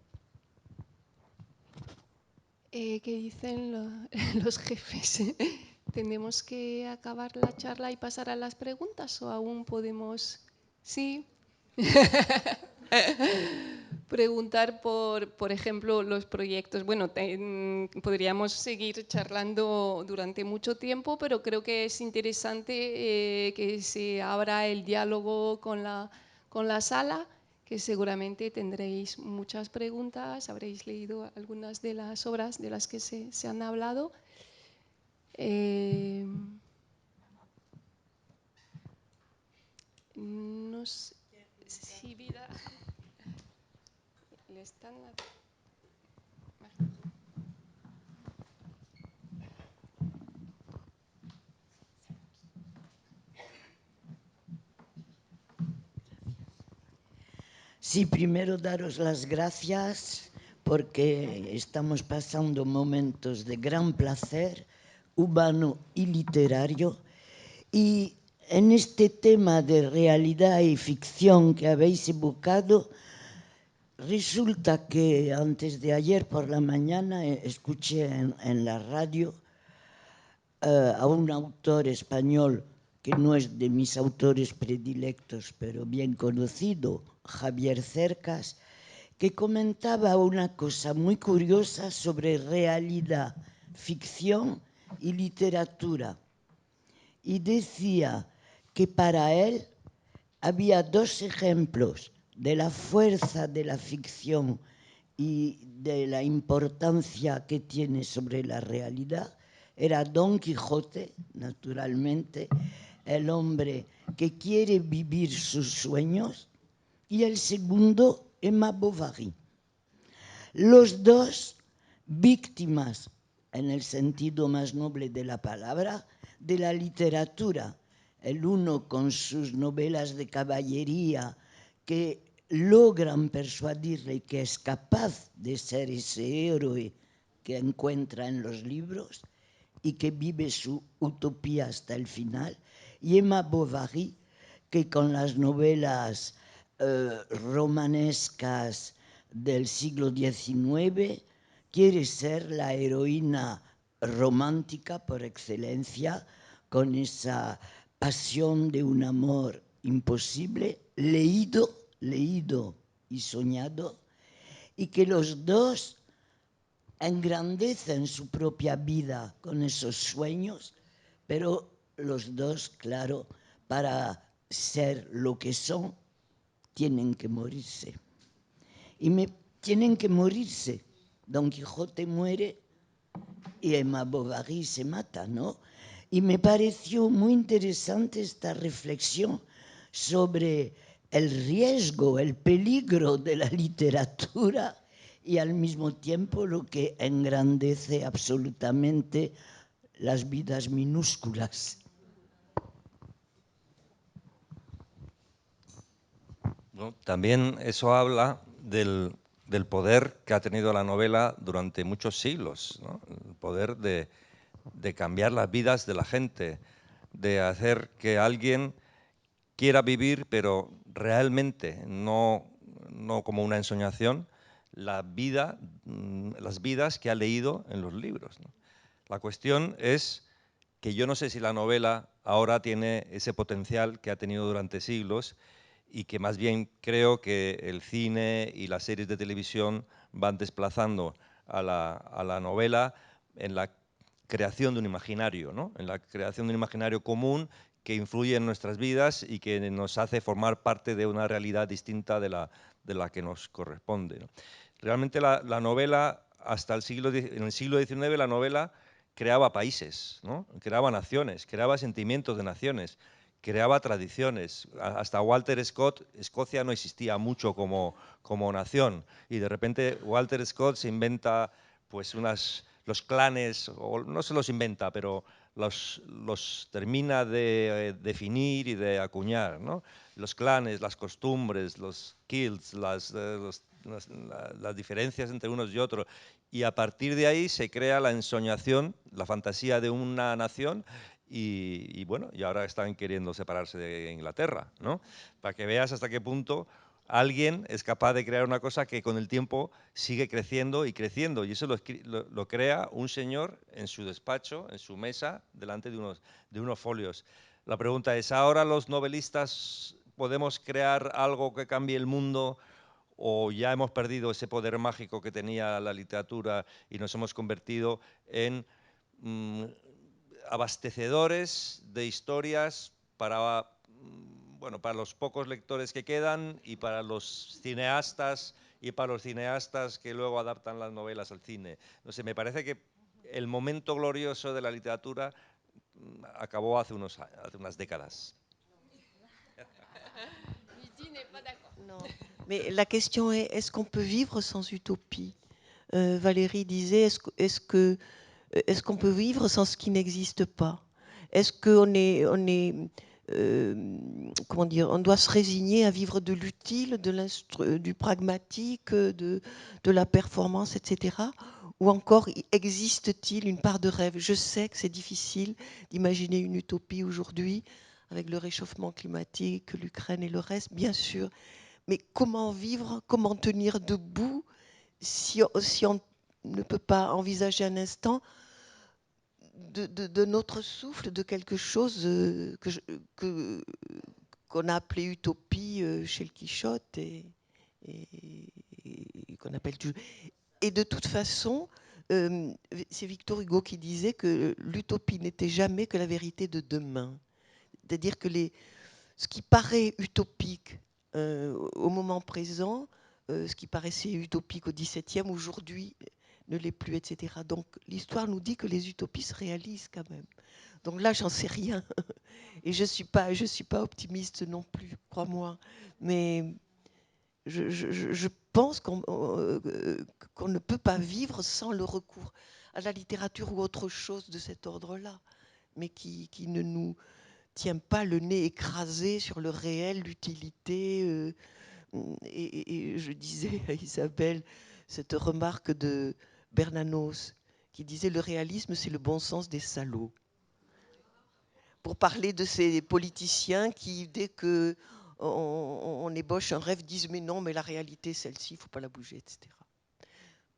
S2: ¿Qué dicen los jefes? ¿Tenemos que acabar la charla y pasar a las preguntas o aún podemos...? Sí. Preguntar por ejemplo, los proyectos. Bueno, podríamos seguir charlando durante mucho tiempo, pero creo que es interesante que se abra el diálogo con la sala, que seguramente tendréis muchas preguntas, habréis leído algunas de las obras de las que se han hablado. No sé si Vida... Le están...
S6: Sí, primero daros las gracias porque estamos pasando momentos de gran placer humano y literario, y en este tema de realidad y ficción que habéis evocado, resulta que antes de ayer por la mañana escuché en la radio a un autor español que no es de mis autores predilectos, pero bien conocido, Javier Cercas, que comentaba una cosa muy curiosa sobre realidad, ficción y literatura. Y decía que para él había 2 ejemplos de la fuerza de la ficción y de la importancia que tiene sobre la realidad. Era Don Quijote, naturalmente, el hombre que quiere vivir sus sueños, y el segundo, Emma Bovary. Los 2 víctimas, en el sentido más noble de la palabra, de la literatura. El uno con sus novelas de caballería que logran persuadirle que es capaz de ser ese héroe que encuentra en los libros y que vive su utopía hasta el final. Y Emma Bovary, que con las novelas romanescas del siglo XIX quiere ser la heroína romántica por excelencia, con esa pasión de un amor imposible, leído y soñado, y que los 2 engrandecen su propia vida con esos sueños, pero los 2, claro, para ser lo que son, tienen que morirse. Y tienen que morirse. Don Quijote muere y Emma Bovary se mata, ¿no? Y me pareció muy interesante esta reflexión sobre el riesgo, el peligro de la literatura y al mismo tiempo lo que engrandece absolutamente las vidas minúsculas.
S4: Bueno, también eso habla del poder que ha tenido la novela durante muchos siglos, ¿no? El poder de cambiar las vidas de la gente, de hacer que alguien quiera vivir, pero realmente no como una ensoñación, las vidas que ha leído en los libros, ¿no? La cuestión es que yo no sé si la novela ahora tiene ese potencial que ha tenido durante siglos y que más bien creo que el cine y las series de televisión van desplazando a la novela en la creación de un imaginario, ¿no? En la creación de un imaginario común que influye en nuestras vidas y que nos hace formar parte de una realidad distinta de la que nos corresponde, ¿no? Realmente la novela, hasta en el siglo XIX, la novela creaba países, ¿no? Creaba naciones, creaba sentimientos de naciones, creaba tradiciones. Hasta Walter Scott, Escocia no existía mucho como nación, y de repente Walter Scott se inventa pues los clanes, o no se los inventa, pero los termina de definir y de acuñar, ¿no? Los clanes, las costumbres, los kilts, las diferencias entre unos y otros, y a partir de ahí se crea la ensoñación, la fantasía de una nación, y bueno, y ahora están queriendo separarse de Inglaterra, ¿no? Para que veas hasta qué punto alguien es capaz de crear una cosa que con el tiempo sigue creciendo y creciendo, y eso lo crea un señor en su despacho, en su mesa, delante de unos folios. La pregunta es, ¿ahora los novelistas podemos crear algo que cambie el mundo, o ya hemos perdido ese poder mágico que tenía la literatura y nos hemos convertido en abastecedores de historias para los pocos lectores que quedan y para los cineastas que luego adaptan las novelas al cine? No sé, me parece que el momento glorioso de la literatura acabó hace unas décadas.
S3: Non. Mais la question est-ce qu'on peut vivre sans utopie? Valérie disait, est-ce qu'on peut vivre sans ce qui n'existe pas? Est-ce comment dire, on doit se résigner à vivre de l'utile, du pragmatique, de la performance, etc. Ou encore existe-t-il une part de rêve? Je sais que c'est difficile d'imaginer une utopie aujourd'hui avec le réchauffement climatique, l'Ukraine et le reste, bien sûr. Mais comment vivre, comment tenir debout si on ne peut pas envisager un instant de notre souffle, de quelque chose qu'on a appelé utopie chez le Quichotte et qu'on appelle toujours. Et de toute façon, c'est Victor Hugo qui disait que l'utopie n'était jamais que la vérité de demain. C'est-à-dire que ce qui paraît utopique au moment présent, ce qui paraissait utopique au XVIIe, aujourd'hui ne l'est plus, etc. Donc l'histoire nous dit que les utopies se réalisent quand même. Donc là, j'en sais rien. Et je suis pas optimiste non plus, crois-moi. Mais je pense qu'on ne peut pas vivre sans le recours à la littérature ou autre chose de cet ordre-là, mais qui ne nous tient pas le nez écrasé sur le réel, l'utilité. Et je disais à Isabelle cette remarque de Bernanos qui disait le réalisme, c'est le bon sens des salauds. Pour parler de ces politiciens qui, dès que on ébauche un rêve, disent mais non, mais la réalité, celle-ci, il ne faut pas la bouger, etc.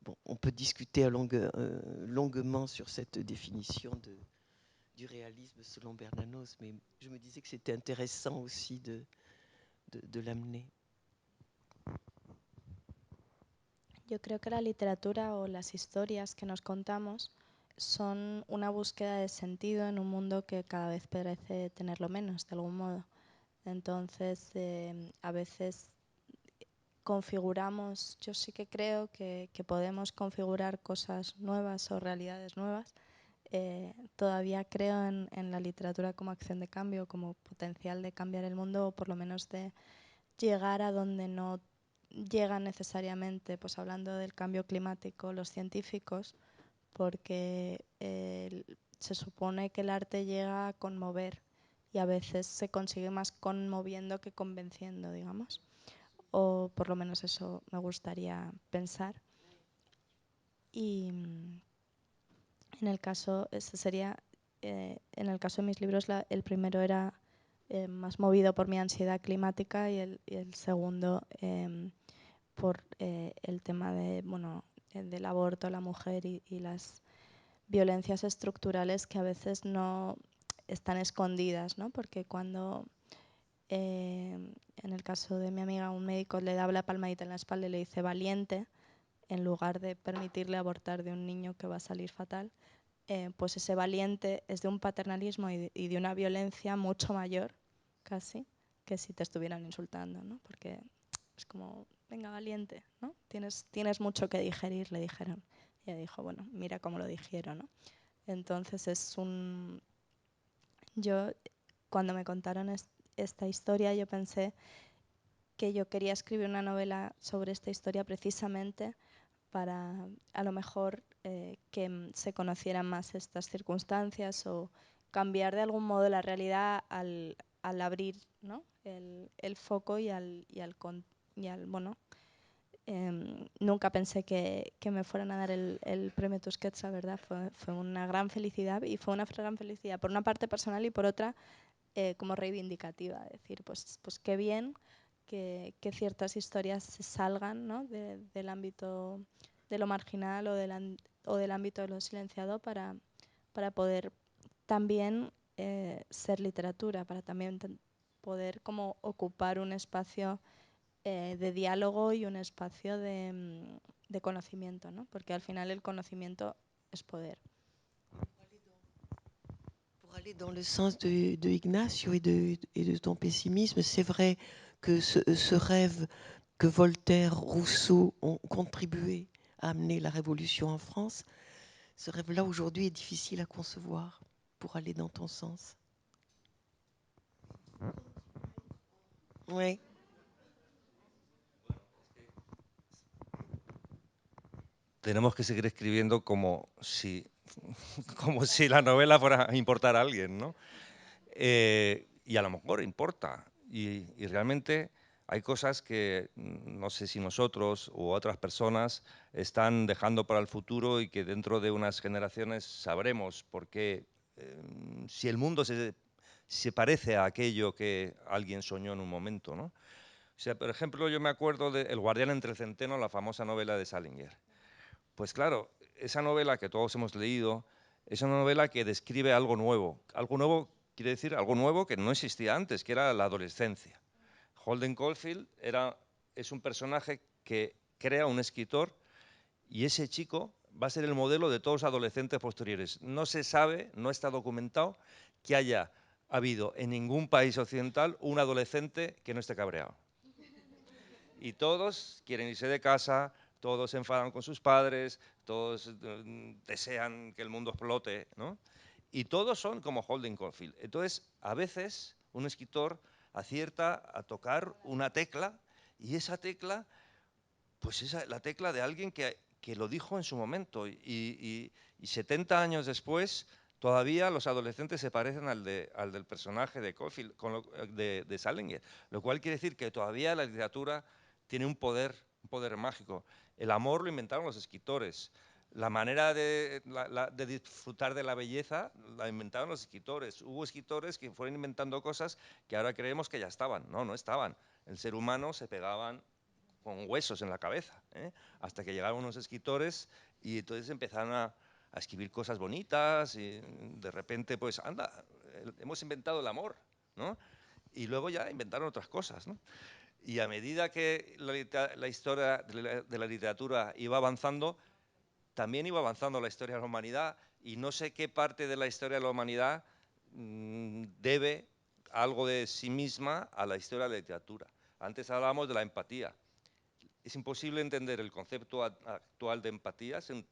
S3: Bon, on peut discuter longuement sur cette définition du réalisme selon Bernanos, mais je me disais que c'était intéressant aussi de l'amener.
S5: Yo creo que la literatura o las historias que nos contamos son una búsqueda de sentido en un mundo que cada vez parece tenerlo menos, de algún modo. Entonces, a veces configuramos, yo sí que creo que podemos configurar cosas nuevas o realidades nuevas. Todavía creo en la literatura como acción de cambio, como potencial de cambiar el mundo, o por lo menos de llegar a donde no llegan necesariamente, pues hablando del cambio climático, los científicos, porque se supone que el arte llega a conmover y a veces se consigue más conmoviendo que convenciendo, digamos. O por lo menos eso me gustaría pensar. Y en el caso, ese sería, en el caso de mis libros, el primero era más movido por mi ansiedad climática y el segundo por el tema de, bueno, del aborto a la mujer y las violencias estructurales que a veces no están escondidas, ¿no? Porque cuando en el caso de mi amiga un médico le da la palmadita en la espalda y le dice valiente, en lugar de permitirle abortar de un niño que va a salir fatal, pues ese valiente es de un paternalismo y de una violencia mucho mayor, casi, que si te estuvieran insultando, ¿no? Porque es como, venga, valiente, ¿no? Tienes mucho que digerir, le dijeron. Y ella dijo, bueno, mira cómo lo dijeron, ¿no? Entonces yo, cuando me contaron esta historia, yo pensé que yo quería escribir una novela sobre esta historia precisamente para a lo mejor que se conocieran más estas circunstancias o cambiar de algún modo la realidad al abrir, ¿no? el foco y al bueno, nunca pensé que me fueran a dar el premio Tusquets, la verdad. Fue una gran felicidad y fue una gran felicidad por una parte personal y por otra como reivindicativa. Es decir, pues qué bien que ciertas historias se salgan, ¿no? del ámbito de lo marginal o del ámbito de lo silenciado para poder también ser literatura, para también poder como ocupar un espacio de diálogo y un espacio de conocimiento, ¿no? Porque al final el conocimiento es poder.
S3: Pour aller dans le sens de Ignacio et de ton pessimisme, c'est vrai que ce rêve que Voltaire, Rousseau ont contribué à amener la révolution en France, ce rêve-là aujourd'hui est difficile à concevoir pour aller dans ton sens. Oui.
S4: Tenemos que seguir escribiendo como si, como si la novela fuera a importar a alguien, ¿no? Y a lo mejor importa. Y realmente hay cosas que no sé si nosotros u otras personas están dejando para el futuro y que dentro de unas generaciones sabremos por qué, si el mundo se parece a aquello que alguien soñó en un momento, ¿no? O sea, por ejemplo, yo me acuerdo de El guardián entre el centeno, la famosa novela de Salinger. Pues claro, esa novela que todos hemos leído es una novela que describe algo nuevo. Algo nuevo quiere decir algo nuevo que no existía antes, que era la adolescencia. Holden Caulfield es un personaje que crea un escritor y ese chico va a ser el modelo de todos los adolescentes posteriores. No se sabe, no está documentado que haya habido en ningún país occidental un adolescente que no esté cabreado. Y todos quieren irse de casa, todos se enfadan con sus padres, todos desean que el mundo explote, ¿no? Y todos son como Holden Caulfield. Entonces, a veces, un escritor acierta a tocar una tecla y esa tecla, pues es la tecla de alguien que lo dijo en su momento. Y 70 años después, todavía los adolescentes se parecen al del personaje de Caulfield, de Salinger. Lo cual quiere decir que todavía la literatura tiene un poder mágico. El amor lo inventaron los escritores. La manera de disfrutar de la belleza la inventaron los escritores. Hubo escritores que fueron inventando cosas que ahora creemos que ya estaban. No, no estaban. El ser humano se pegaban con huesos en la cabeza, hasta que llegaron unos escritores y entonces empezaron a escribir cosas bonitas y de repente, pues, anda, hemos inventado el amor, ¿no? Y luego ya inventaron otras cosas, ¿no? Y a medida que la historia de la literatura iba avanzando, también iba avanzando la historia de la humanidad y no sé qué parte de la historia de la humanidad debe algo de sí misma a la historia de la literatura. Antes hablábamos de la empatía. es imposible entender el concepto actual de empatía sin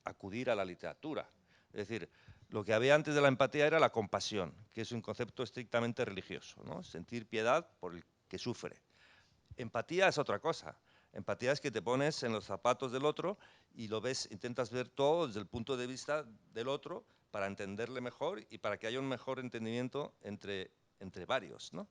S4: acudir a la literatura. Es decir, lo que había antes de la empatía era la compasión, que es un concepto estrictamente religioso, ¿no? Sentir piedad por el que sufre. Empatía es otra cosa. Empatía es que te pones en los zapatos del otro y lo ves, intentas ver todo desde el punto de vista del otro para entenderle mejor y para que haya un mejor entendimiento entre varios, ¿no?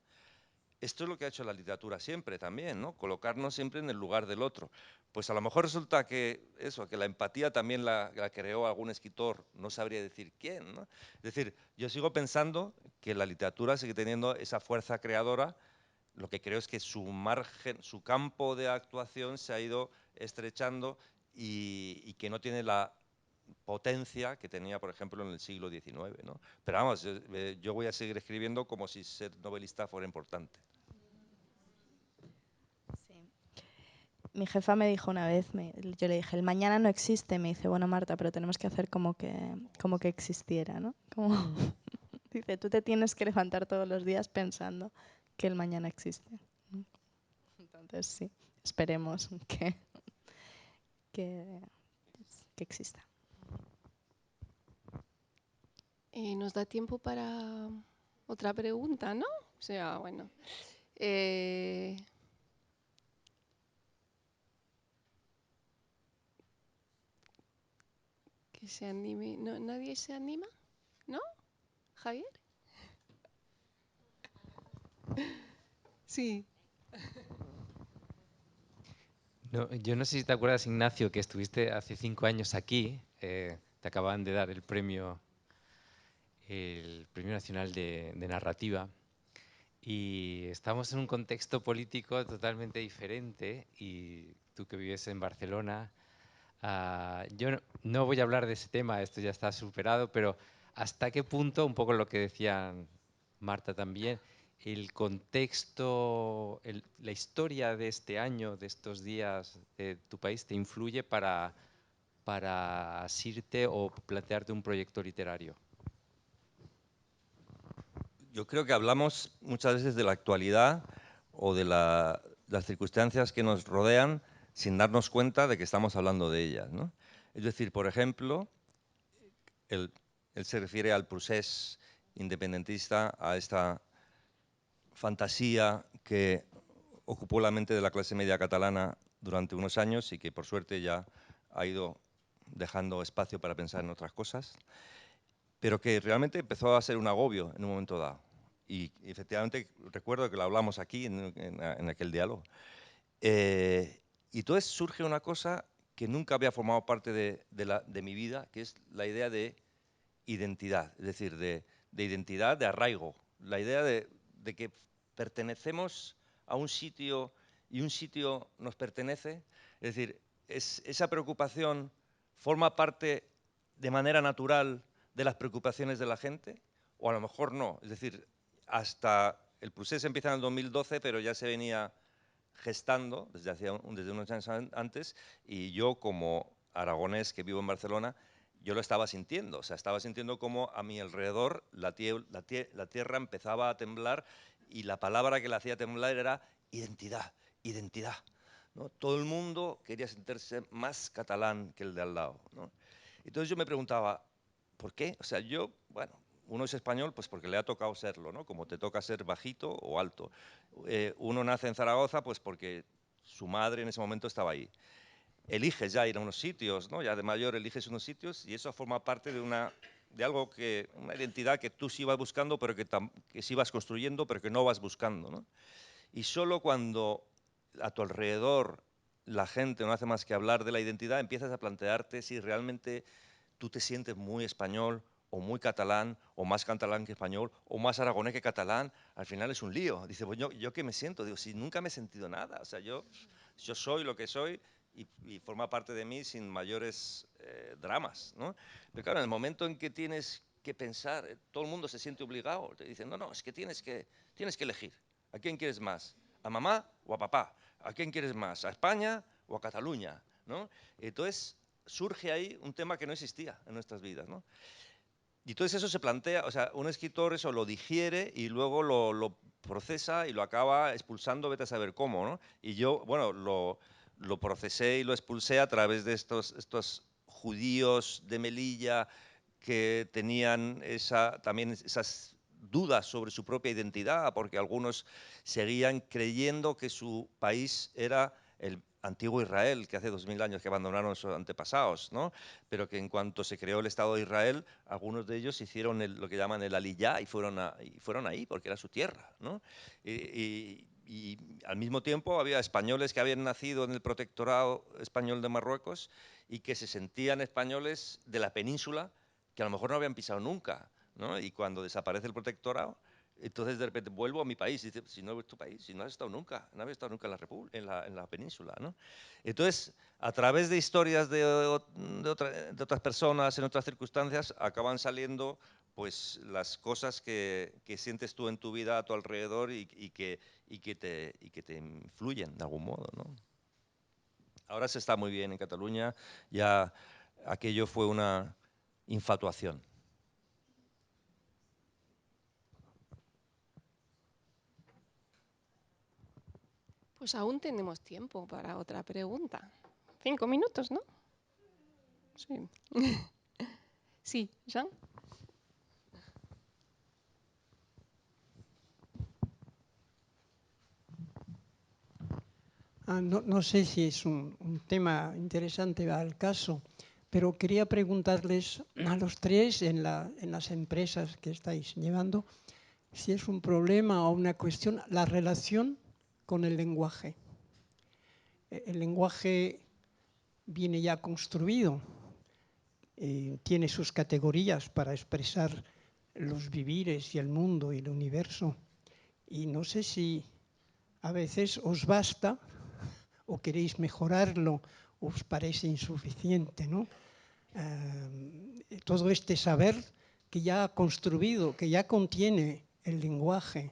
S4: Esto es lo que ha hecho la literatura siempre también, ¿no? Colocarnos siempre en el lugar del otro. Pues a lo mejor resulta que que la empatía también la creó algún escritor, no sabría decir quién, ¿no? Es decir, yo sigo pensando que la literatura sigue teniendo esa fuerza creadora. Lo que creo es que su margen, su campo de actuación se ha ido estrechando y que no tiene la potencia que tenía, por ejemplo, en el siglo XIX, ¿no? Pero vamos, yo voy a seguir escribiendo como si ser novelista fuera importante.
S5: Sí. Mi jefa me dijo una vez, yo le dije, el mañana no existe. Me dice, bueno, Marta, pero tenemos que hacer como que existiera, ¿no? Como, dice, tú te tienes que levantar todos los días pensando que el mañana existe. Entonces, sí, esperemos que exista.
S2: Nos da tiempo para otra pregunta, ¿no? O sea, bueno. Que se anime. ¿No? ¿Nadie se anima? ¿No? ¿Javier? Sí.
S7: No, yo no sé si te acuerdas, Ignacio, que estuviste hace 5 años aquí. Te acababan de dar el premio Nacional de Narrativa. Y estamos en un contexto político totalmente diferente. Y tú que vives en Barcelona, yo no voy a hablar de ese tema, esto ya está superado, pero ¿hasta qué punto, un poco lo que decía Marta también, el contexto, la historia de este año, de estos días de tu país, te influye para asirte o plantearte un proyecto literario?
S4: Yo creo que hablamos muchas veces de la actualidad o de las circunstancias que nos rodean sin darnos cuenta de que estamos hablando de ellas, ¿no? Es decir, por ejemplo, él se refiere al procés independentista, a esta fantasía que ocupó la mente de la clase media catalana durante unos años y que por suerte ya ha ido dejando espacio para pensar en otras cosas, pero que realmente empezó a ser un agobio en un momento dado. Y efectivamente recuerdo que lo hablamos aquí en aquel diálogo. Y entonces surge una cosa que nunca había formado parte de mi vida, que es la idea de identidad, es decir, de identidad, de arraigo, la idea de que pertenecemos a un sitio y un sitio nos pertenece. Es decir, esa preocupación forma parte de manera natural de las preocupaciones de la gente, o a lo mejor no. Es decir, hasta el procés empieza en el 2012, pero ya se venía gestando desde unos años antes, y yo como aragonés que vivo en Barcelona, yo lo estaba sintiendo, o sea, estaba sintiendo como a mi alrededor la tierra empezaba a temblar y la palabra que la hacía temblar era identidad, identidad, ¿no? Todo el mundo quería sentirse más catalán que el de al lado, ¿no? Entonces yo me preguntaba, ¿por qué? O sea, bueno, uno es español pues porque le ha tocado serlo, ¿no? Como te toca ser bajito o alto. Uno nace en Zaragoza pues porque su madre en ese momento estaba ahí. Eliges ya ir a unos sitios, ¿no? Ya de mayor eliges unos sitios y eso forma parte de una identidad que tú sí vas buscando, pero que sí vas construyendo, pero que no vas buscando, ¿no? Y solo cuando a tu alrededor la gente no hace más que hablar de la identidad, empiezas a plantearte si realmente tú te sientes muy español o muy catalán, o más catalán que español, o más aragonés que catalán. Al final es un lío. Dice, pues yo ¿qué me siento? Digo, si nunca me he sentido nada. O sea, yo soy lo que soy y forma parte de mí sin mayores dramas, ¿no? Pero claro, en el momento en que tienes que pensar, todo el mundo se siente obligado. Te dicen, no, es que tienes que elegir. ¿A quién quieres más? ¿A mamá o a papá? ¿A quién quieres más? ¿A España o a Cataluña? ¿No? Entonces surge ahí un tema que no existía en nuestras vidas, ¿no? Y entonces eso se plantea, o sea, un escritor eso lo digiere y luego lo procesa y lo acaba expulsando, vete a saber cómo, ¿no? Y yo, bueno, lo procesé y lo expulsé a través de estos judíos de Melilla que tenían también esas dudas sobre su propia identidad, porque algunos seguían creyendo que su país era el antiguo Israel, que hace 2000 años que abandonaron sus antepasados, ¿no? Pero que en cuanto se creó el Estado de Israel, algunos de ellos hicieron lo que llaman el aliyá y fueron ahí porque era su tierra, ¿no? Y al mismo tiempo había españoles que habían nacido en el protectorado español de Marruecos y que se sentían españoles de la península que a lo mejor no habían pisado nunca, ¿no? Y cuando desaparece el protectorado, entonces de repente vuelvo a mi país. Y dice, si no es tu país, si no has estado nunca, no habías estado nunca en la península, ¿no? Entonces, a través de historias de otras personas en otras circunstancias, acaban saliendo pues las cosas que sientes tú en tu vida a tu alrededor y que te influyen de algún modo, ¿no? Ahora se está muy bien en Cataluña, ya aquello fue una infatuación.
S2: Pues aún tenemos tiempo para otra pregunta. 5 minutos, ¿no? Sí. Sí, Jean.
S8: No sé si es un tema interesante al caso, pero quería preguntarles a los tres en las empresas que estáis llevando si es un problema o una cuestión la relación con el lenguaje. El lenguaje viene ya construido, tiene sus categorías para expresar los vivires y el mundo y el universo. Y no sé si a veces os basta o queréis mejorarlo, os parece insuficiente, ¿no? Todo este saber que ya ha construido, que ya contiene el lenguaje,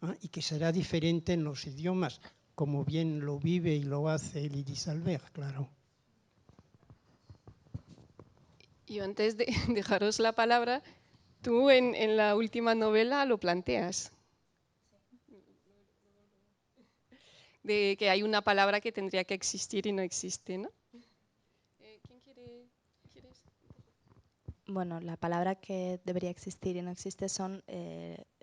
S8: ¿eh? Y que será diferente en los idiomas, como bien lo vive y lo hace Lydie Salvert, claro.
S2: Y antes de dejaros la palabra, tú en la última novela lo planteas. De que hay una palabra que tendría que existir y no existe, ¿no? ¿Quién quieres?
S5: Bueno, la palabra que debería existir y no existe son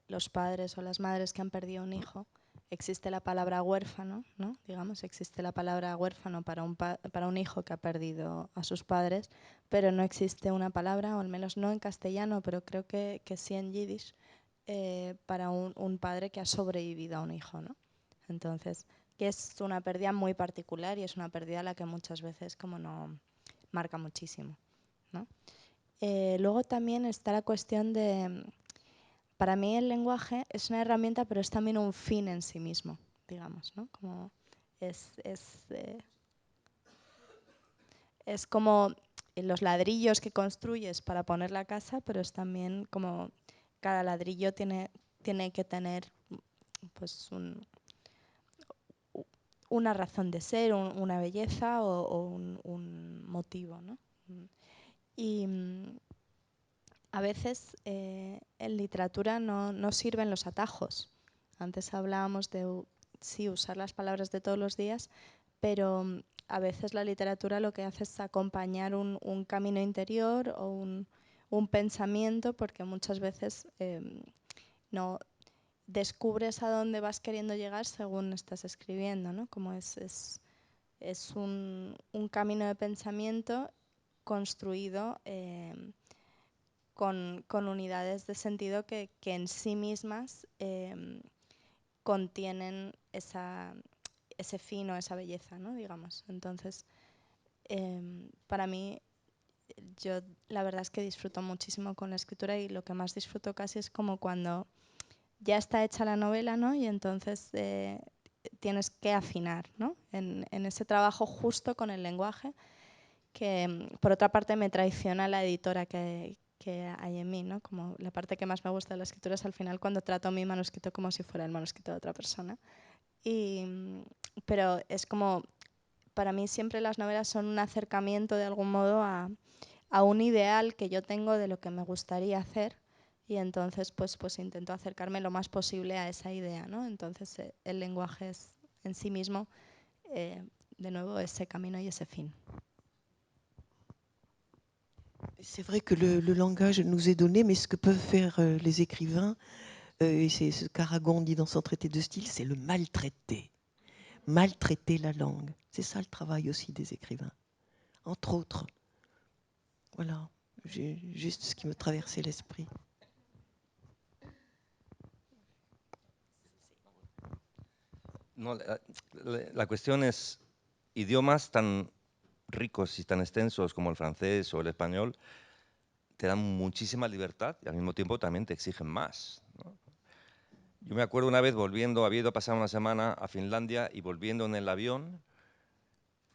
S5: los padres o las madres que han perdido un hijo. Existe la palabra huérfano, ¿no? Digamos, existe la palabra huérfano para un hijo que ha perdido a sus padres, pero no existe una palabra, o al menos no en castellano, pero creo que sí en yiddish, para un padre que ha sobrevivido a un hijo, ¿no? Entonces, que es una pérdida muy particular y es una pérdida a la que muchas veces como no marca muchísimo, ¿no? Luego también está la cuestión de, para mí el lenguaje es una herramienta, pero es también un fin en sí mismo, digamos, ¿no? Como es como los ladrillos que construyes para poner la casa, pero es también como cada ladrillo tiene que tener pues una razón de ser, una belleza o un motivo, ¿no? Y a veces en literatura no sirven los atajos. Antes hablábamos de sí, usar las palabras de todos los días, pero a veces la literatura lo que hace es acompañar un camino interior o un pensamiento, porque muchas veces no descubres a dónde vas queriendo llegar según estás escribiendo, ¿no? Como es un camino de pensamiento construido con unidades de sentido que en sí mismas contienen ese fin o esa belleza, ¿no? Digamos. Entonces, para mí, yo la verdad es que disfruto muchísimo con la escritura y lo que más disfruto casi es como cuando ya está hecha la novela, ¿no? Y entonces tienes que afinar, ¿no? En ese trabajo justo con el lenguaje, que por otra parte me traiciona la editora que hay en mí, ¿no? Como la parte que más me gusta de la escritura es al final cuando trato mi manuscrito como si fuera el manuscrito de otra persona. Pero es como, para mí siempre las novelas son un acercamiento de algún modo a un ideal que yo tengo de lo que me gustaría hacer y entonces pues intento acercarme lo más posible a esa idea, ¿no? Entonces el lenguaje es en sí mismo, de nuevo, ese camino y ese fin.
S3: C'est vrai que le langage nous est donné, mais ce que peuvent faire les écrivains, et c'est ce qu'Aragon dit dans son traité de style, c'est le maltraiter. Maltraiter la langue. C'est ça le travail aussi des écrivains, entre autres. Voilà, juste ce qui me traversait l'esprit.
S4: No, la cuestión es, idiomas tan ricos y tan extensos como el francés o el español te dan muchísima libertad y al mismo tiempo también te exigen más, ¿no? Yo me acuerdo una vez volviendo, había ido a pasar una semana a Finlandia y volviendo en el avión,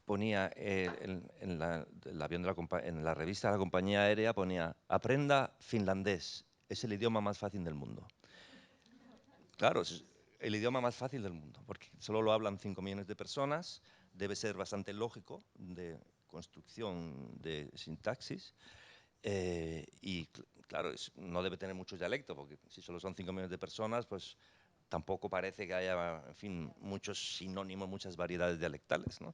S4: ponía en la revista de la compañía aérea, ponía aprenda finlandés, es el idioma más fácil del mundo. Claro, es el idioma más fácil del mundo, porque solo lo hablan 5 millones de personas, debe ser bastante lógico, de construcción, de sintaxis, y claro, no debe tener muchos dialectos, porque si solo son 5 millones de personas, pues tampoco parece que haya, en fin, muchos sinónimos, muchas variedades dialectales, ¿no?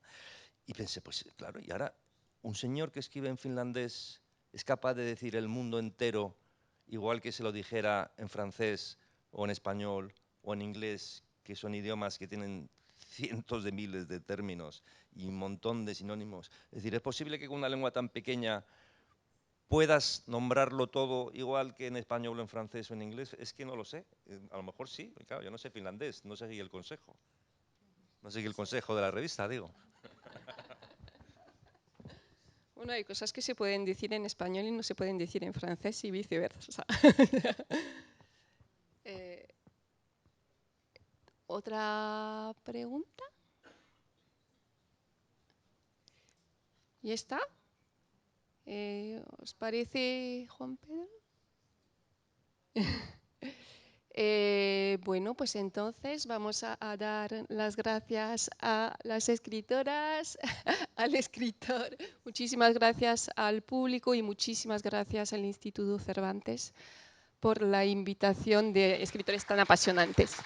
S4: Y pensé, pues claro, y ahora un señor que escribe en finlandés es capaz de decir el mundo entero, igual que se lo dijera en francés o en español o en inglés, que son idiomas que tienen cientos de miles de términos y un montón de sinónimos. Es decir, ¿es posible que con una lengua tan pequeña puedas nombrarlo todo igual que en español o en francés o en inglés? Es que no lo sé. A lo mejor sí. Claro, yo no sé finlandés, no seguí el consejo. No seguí el consejo de la revista, digo.
S2: Bueno, hay cosas que se pueden decir en español y no se pueden decir en francés y viceversa. ¿Otra pregunta? ¿Y está? ¿Os parece, Juan Pedro? Bueno, pues entonces vamos a dar las gracias a las escritoras, al escritor, muchísimas gracias al público y muchísimas gracias al Instituto Cervantes por la invitación de escritores tan apasionantes.